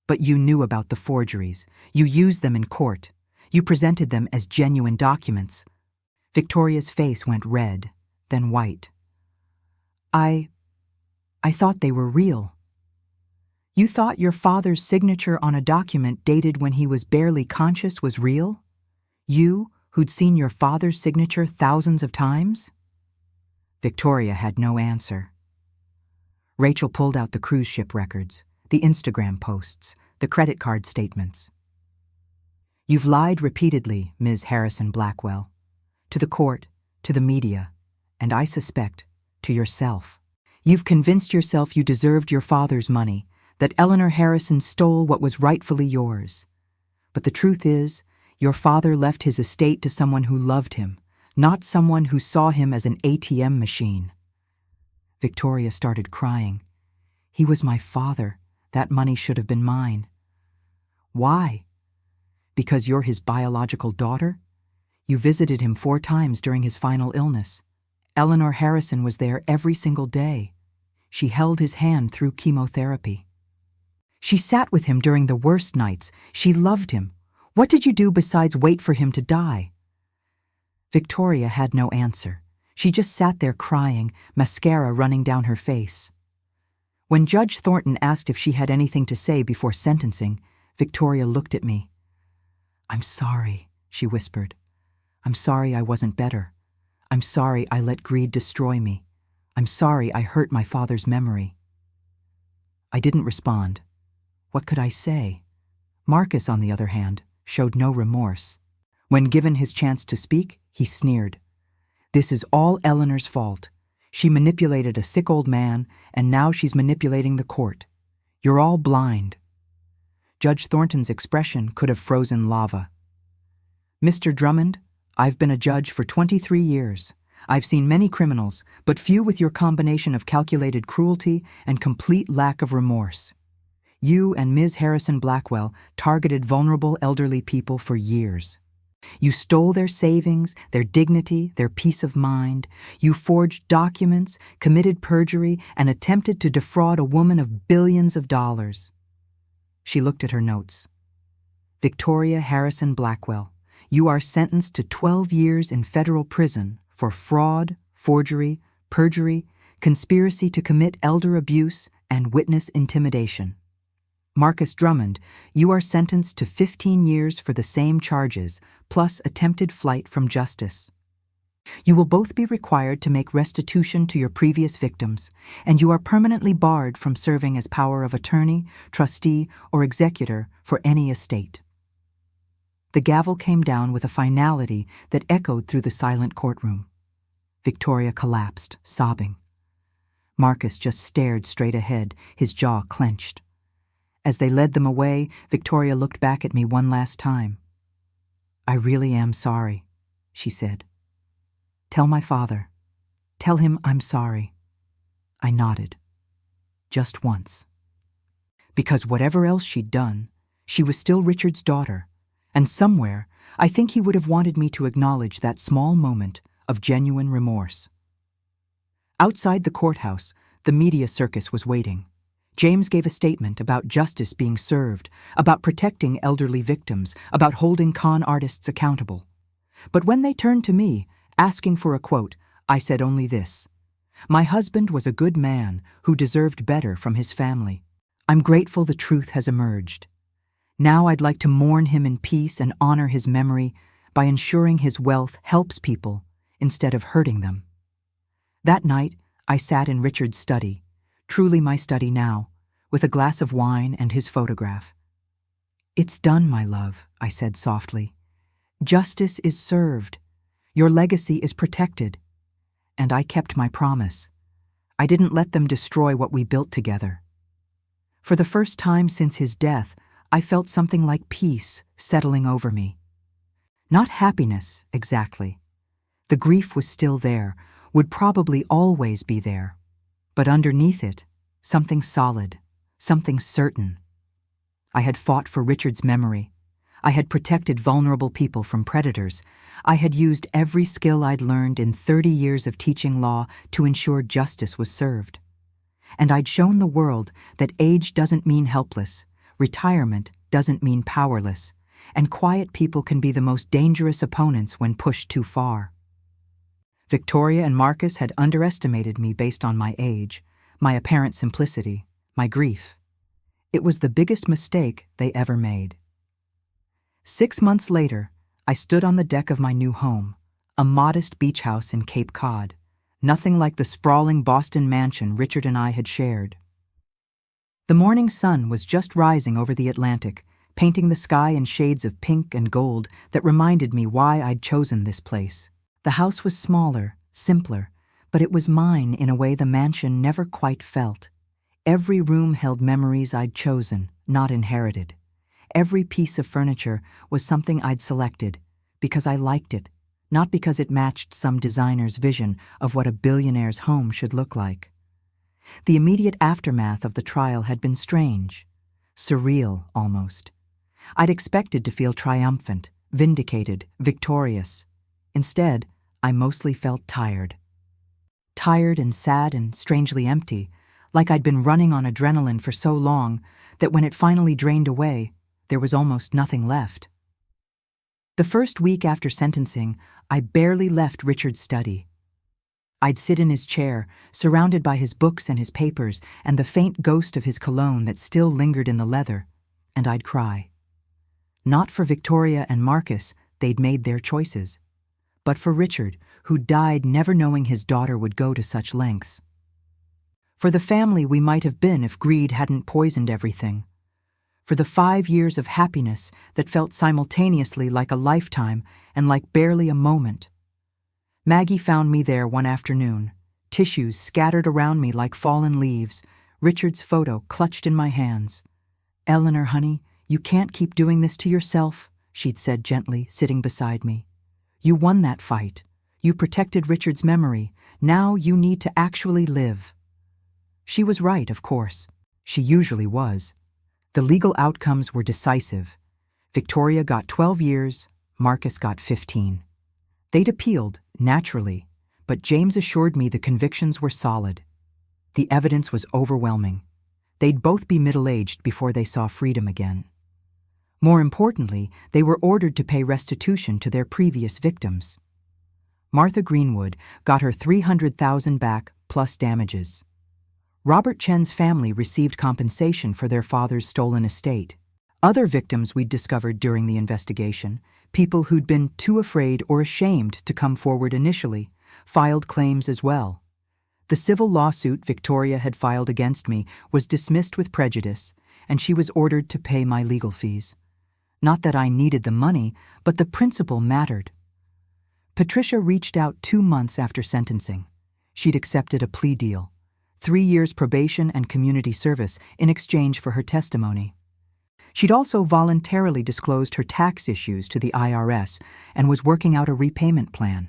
But you knew about the forgeries. You used them in court. You presented them as genuine documents. Victoria's face went red, then white. I thought they were real. You thought your father's signature on a document dated when he was barely conscious was real? You, who'd seen your father's signature thousands of times? Victoria had no answer. Rachel pulled out the cruise ship records, the Instagram posts, the credit card statements. You've lied repeatedly, Ms. Harrison Blackwell. To the court, to the media, and I suspect, to yourself. You've convinced yourself you deserved your father's money, that Eleanor Harrison stole what was rightfully yours. But the truth is, your father left his estate to someone who loved him, not someone who saw him as an ATM machine. Victoria started crying. He was my father. That money should have been mine. Why? Because you're his biological daughter? You visited him 4 times during his final illness. Eleanor Harrison was there every single day. She held his hand through chemotherapy. She sat with him during the worst nights. She loved him. What did you do besides wait for him to die? Victoria had no answer. She just sat there crying, mascara running down her face. When Judge Thornton asked if she had anything to say before sentencing, Victoria looked at me. I'm sorry, she whispered. I'm sorry I wasn't better. I'm sorry I let greed destroy me. I'm sorry I hurt my father's memory. I didn't respond. What could I say? Marcus, on the other hand, showed no remorse. When given his chance to speak, He sneered. "This is all Eleanor's fault. She manipulated a sick old man, and now she's manipulating the court. You're all blind." Judge Thornton's expression could have frozen lava. "Mr. Drummond, I've been a judge for 23 years. I've seen many criminals, but few with your combination of calculated cruelty and complete lack of remorse. You and Ms. Harrison Blackwell targeted vulnerable elderly people for years. You stole their savings, their dignity, their peace of mind. You forged documents, committed perjury, and attempted to defraud a woman of billions of dollars." She looked at her notes. "Victoria Harrison Blackwell, you are sentenced to 12 years in federal prison for fraud, forgery, perjury, conspiracy to commit elder abuse, and witness intimidation. Marcus Drummond, you are sentenced to 15 years for the same charges, plus attempted flight from justice. You will both be required to make restitution to your previous victims, and you are permanently barred from serving as power of attorney, trustee, or executor for any estate." The gavel came down with a finality that echoed through the silent courtroom. Victoria collapsed, sobbing. Marcus just stared straight ahead, his jaw clenched. As they led them away, Victoria looked back at me one last time. "I really am sorry," she said. "Tell my father. Tell him I'm sorry." I nodded. Just once. Because whatever else she'd done, she was still Richard's daughter, and somewhere I think he would have wanted me to acknowledge that small moment of genuine remorse. Outside the courthouse, the media circus was waiting. James gave a statement about justice being served, about protecting elderly victims, about holding con artists accountable. But when they turned to me, asking for a quote, I said only this: "My husband was a good man who deserved better from his family. I'm grateful the truth has emerged. Now I'd like to mourn him in peace and honor his memory by ensuring his wealth helps people instead of hurting them." That night, I sat in Richard's study, truly my study now, with a glass of wine and his photograph. "It's done, my love," I said softly. "Justice is served. Your legacy is protected." And I kept my promise. I didn't let them destroy what we built together. For the first time since his death, I felt something like peace settling over me. Not happiness, exactly. The grief was still there, would probably always be there. But underneath it, something solid, something certain. I had fought for Richard's memory. I had protected vulnerable people from predators. I had used every skill I'd learned in 30 years of teaching law to ensure justice was served. And I'd shown the world that age doesn't mean helpless, retirement doesn't mean powerless, and quiet people can be the most dangerous opponents when pushed too far. Victoria and Marcus had underestimated me based on my age, my apparent simplicity, my grief. It was the biggest mistake they ever made. 6 months later, I stood on the deck of my new home, a modest beach house in Cape Cod, nothing like the sprawling Boston mansion Richard and I had shared. The morning sun was just rising over the Atlantic, painting the sky in shades of pink and gold that reminded me why I'd chosen this place. The house was smaller, simpler, but it was mine in a way the mansion never quite felt. Every room held memories I'd chosen, not inherited. Every piece of furniture was something I'd selected because I liked it, not because it matched some designer's vision of what a billionaire's home should look like. The immediate aftermath of the trial had been strange, surreal almost. I'd expected to feel triumphant, vindicated, victorious. Instead, I mostly felt tired. Tired and sad and strangely empty, like I'd been running on adrenaline for so long that when it finally drained away, there was almost nothing left. The first week after sentencing, I barely left Richard's study. I'd sit in his chair, surrounded by his books and his papers and the faint ghost of his cologne that still lingered in the leather, and I'd cry. Not for Victoria and Marcus, they'd made their choices, but for Richard, who died never knowing his daughter would go to such lengths. For the family we might have been if greed hadn't poisoned everything. For the 5 years of happiness that felt simultaneously like a lifetime and like barely a moment, Maggie found me there one afternoon, tissues scattered around me like fallen leaves, Richard's photo clutched in my hands. "Eleanor, honey, you can't keep doing this to yourself," she'd said gently, sitting beside me. "You won that fight. You protected Richard's memory. Now you need to actually live." She was right, of course. She usually was. The legal outcomes were decisive. Victoria got 12 years, Marcus got 15. They'd appealed, naturally, but James assured me the convictions were solid. The evidence was overwhelming. They'd both be middle-aged before they saw freedom again. More importantly, they were ordered to pay restitution to their previous victims. Martha Greenwood got her $300,000 back plus damages. Robert Chen's family received compensation for their father's stolen estate. Other victims we'd discovered during the investigation, people who'd been too afraid or ashamed to come forward initially, filed claims as well. The civil lawsuit Victoria had filed against me was dismissed with prejudice, and she was ordered to pay my legal fees. Not that I needed the money, but the principle mattered. Patricia reached out 2 months after sentencing. She'd accepted a plea deal, 3 years probation and community service in exchange for her testimony. She'd also voluntarily disclosed her tax issues to the IRS and was working out a repayment plan.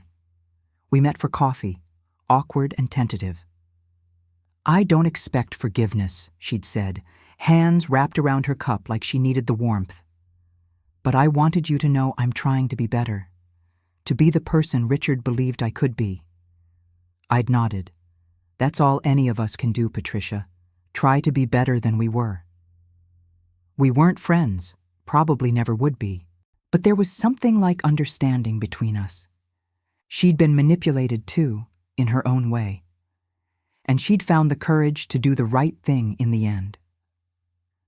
We met for coffee, awkward and tentative. "I don't expect forgiveness," she'd said, hands wrapped around her cup like she needed the warmth. "But I wanted you to know I'm trying to be better, to be the person Richard believed I could be." I'd nodded. "That's all any of us can do, Patricia. Try to be better than we were." We weren't friends, probably never would be, but there was something like understanding between us. She'd been manipulated too, in her own way. And she'd found the courage to do the right thing in the end.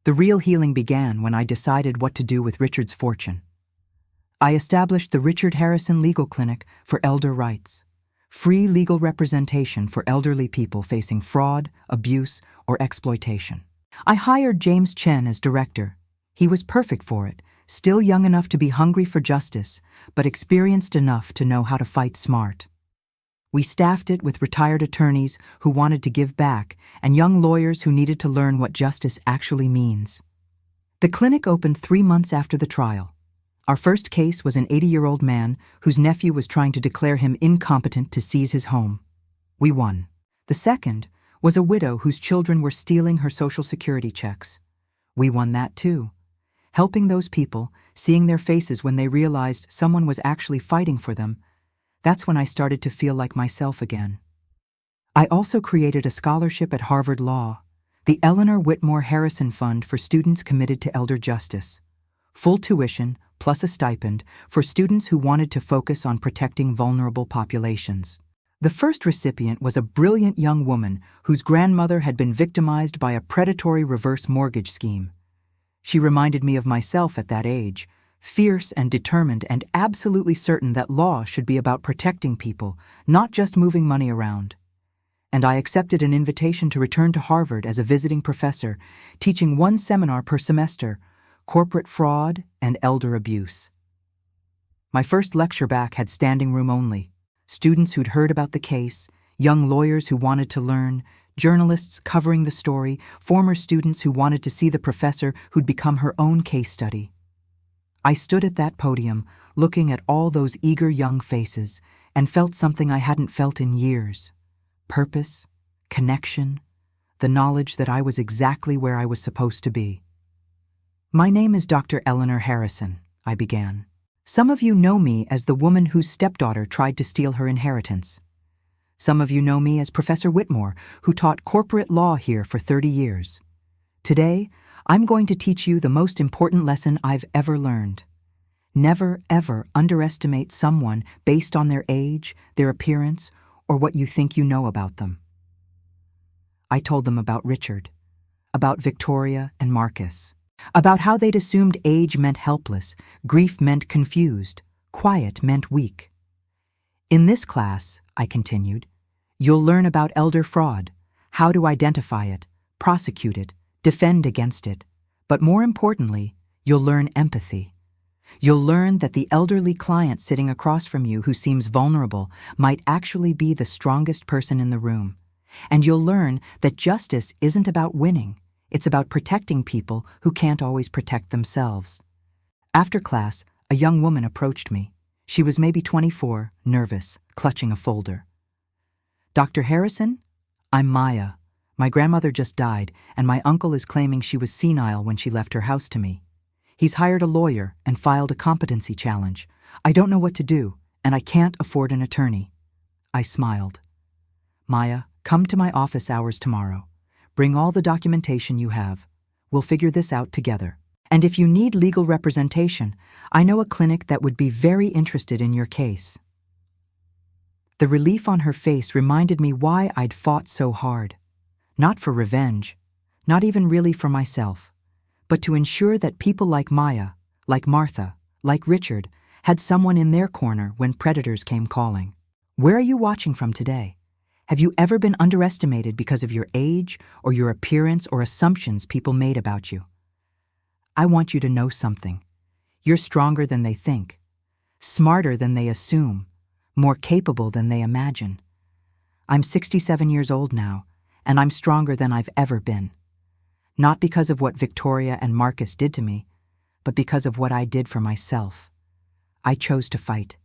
The real healing began when I decided what to do with Richard's fortune. I established the Richard Harrison Legal Clinic for Elder Rights, free legal representation for elderly people facing fraud, abuse, or exploitation. I hired James Chen as director. He was perfect for it, still young enough to be hungry for justice, but experienced enough to know how to fight smart. We staffed it with retired attorneys who wanted to give back and young lawyers who needed to learn what justice actually means. The clinic opened 3 months after the trial. Our first case was an 80-year-old man whose nephew was trying to declare him incompetent to seize his home. We won. The second was a widow whose children were stealing her Social Security checks. We won that too. Helping those people, seeing their faces when they realized someone was actually fighting for them, that's when I started to feel like myself again. I also created a scholarship at Harvard Law, the Eleanor Harrison Fund for students committed to elder justice. Full tuition, plus a stipend, for students who wanted to focus on protecting vulnerable populations. The first recipient was a brilliant young woman whose grandmother had been victimized by a predatory reverse mortgage scheme. She reminded me of myself at that age, fierce and determined and absolutely certain that law should be about protecting people, not just moving money around. And I accepted an invitation to return to Harvard as a visiting professor, teaching 1 seminar per semester, corporate fraud and elder abuse. My first lecture back had standing room only. Students who'd heard about the case, young lawyers who wanted to learn, journalists covering the story, former students who wanted to see the professor who'd become her own case study. I stood at that podium, looking at all those eager young faces, and felt something I hadn't felt in years. Purpose, connection, the knowledge that I was exactly where I was supposed to be. "My name is Dr. Eleanor Harrison," I began. "Some of you know me as the woman whose stepdaughter tried to steal her inheritance. Some of you know me as Professor Whitmore, who taught corporate law here for 30 years. Today, I'm going to teach you the most important lesson I've ever learned. Never, ever underestimate someone based on their age, their appearance, or what you think you know about them." I told them about Richard, about Victoria and Marcus, about how they'd assumed age meant helpless, grief meant confused, quiet meant weak. "In this class," I continued, "you'll learn about elder fraud, how to identify it, prosecute it, defend against it, but more importantly, you'll learn empathy. You'll learn that the elderly client sitting across from you who seems vulnerable might actually be the strongest person in the room. And you'll learn that justice isn't about winning, it's about protecting people who can't always protect themselves. After class, a young woman approached me. She was maybe 24, nervous, clutching a folder. "Dr. Harrison? I'm Maya. My grandmother just died, and my uncle is claiming she was senile when she left her house to me. He's hired a lawyer and filed a competency challenge. I don't know what to do, and I can't afford an attorney." I smiled. "Maya, come to my office hours tomorrow. Bring all the documentation you have. We'll figure this out together. And if you need legal representation, I know a clinic that would be very interested in your case." The relief on her face reminded me why I'd fought so hard. Not for revenge, not even really for myself, but to ensure that people like Maya, like Martha, like Richard, had someone in their corner when predators came calling. Where are you watching from today? Have you ever been underestimated because of your age or your appearance or assumptions people made about you? I want you to know something. You're stronger than they think, smarter than they assume, more capable than they imagine. I'm 67 years old now, and I'm stronger than I've ever been. Not because of what Victoria and Marcus did to me, but because of what I did for myself. I chose to fight.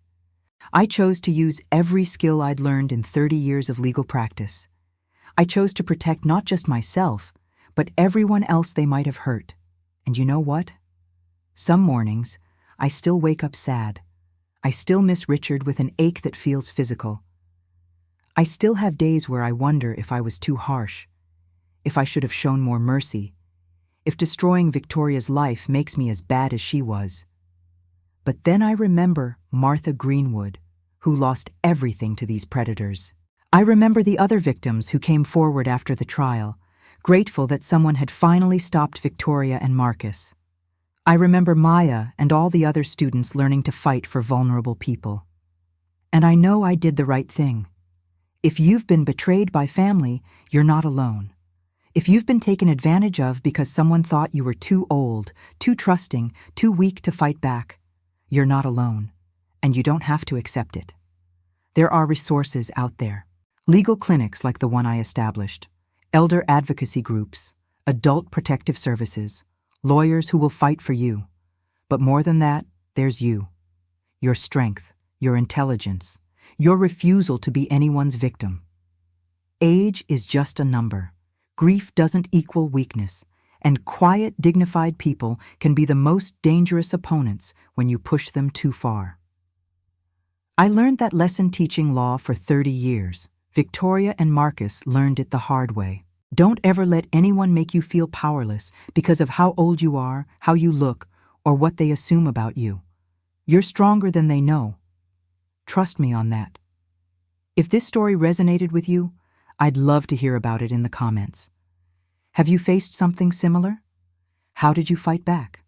I chose to use every skill I'd learned in 30 years of legal practice. I chose to protect not just myself, but everyone else they might have hurt. And you know what? Some mornings, I still wake up sad. I still miss Richard with an ache that feels physical. I still have days where I wonder if I was too harsh, if I should have shown more mercy, if destroying Victoria's life makes me as bad as she was. But then I remember Martha Greenwood, who lost everything to these predators. I remember the other victims who came forward after the trial, grateful that someone had finally stopped Victoria and Marcus. I remember Maya and all the other students learning to fight for vulnerable people. And I know I did the right thing. If you've been betrayed by family, you're not alone. If you've been taken advantage of because someone thought you were too old, too trusting, too weak to fight back, you're not alone, and you don't have to accept it. There are resources out there. Legal clinics like the one I established, elder advocacy groups, adult protective services, lawyers who will fight for you. But more than that, there's you. Your strength, your intelligence, your refusal to be anyone's victim. Age is just a number. Grief doesn't equal weakness, and quiet, dignified people can be the most dangerous opponents when you push them too far. I learned that lesson teaching law for 30 years. Victoria and Marcus learned it the hard way. Don't ever let anyone make you feel powerless because of how old you are, how you look, or what they assume about you. You're stronger than they know. Trust me on that. If this story resonated with you, I'd love to hear about it in the comments. Have you faced something similar? How did you fight back?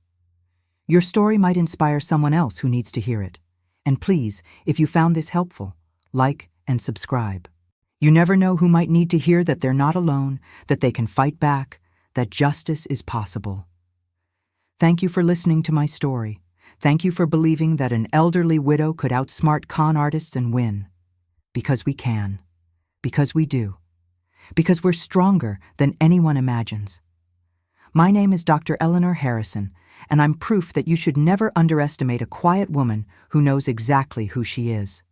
Your story might inspire someone else who needs to hear it. And please, if you found this helpful, like and subscribe. You never know who might need to hear that they're not alone, that they can fight back, that justice is possible. Thank you for listening to my story. Thank you for believing that an elderly widow could outsmart con artists and win. Because we can. Because we do. Because we're stronger than anyone imagines. My name is Dr. Eleanor Harrison, and I'm proof that you should never underestimate a quiet woman who knows exactly who she is.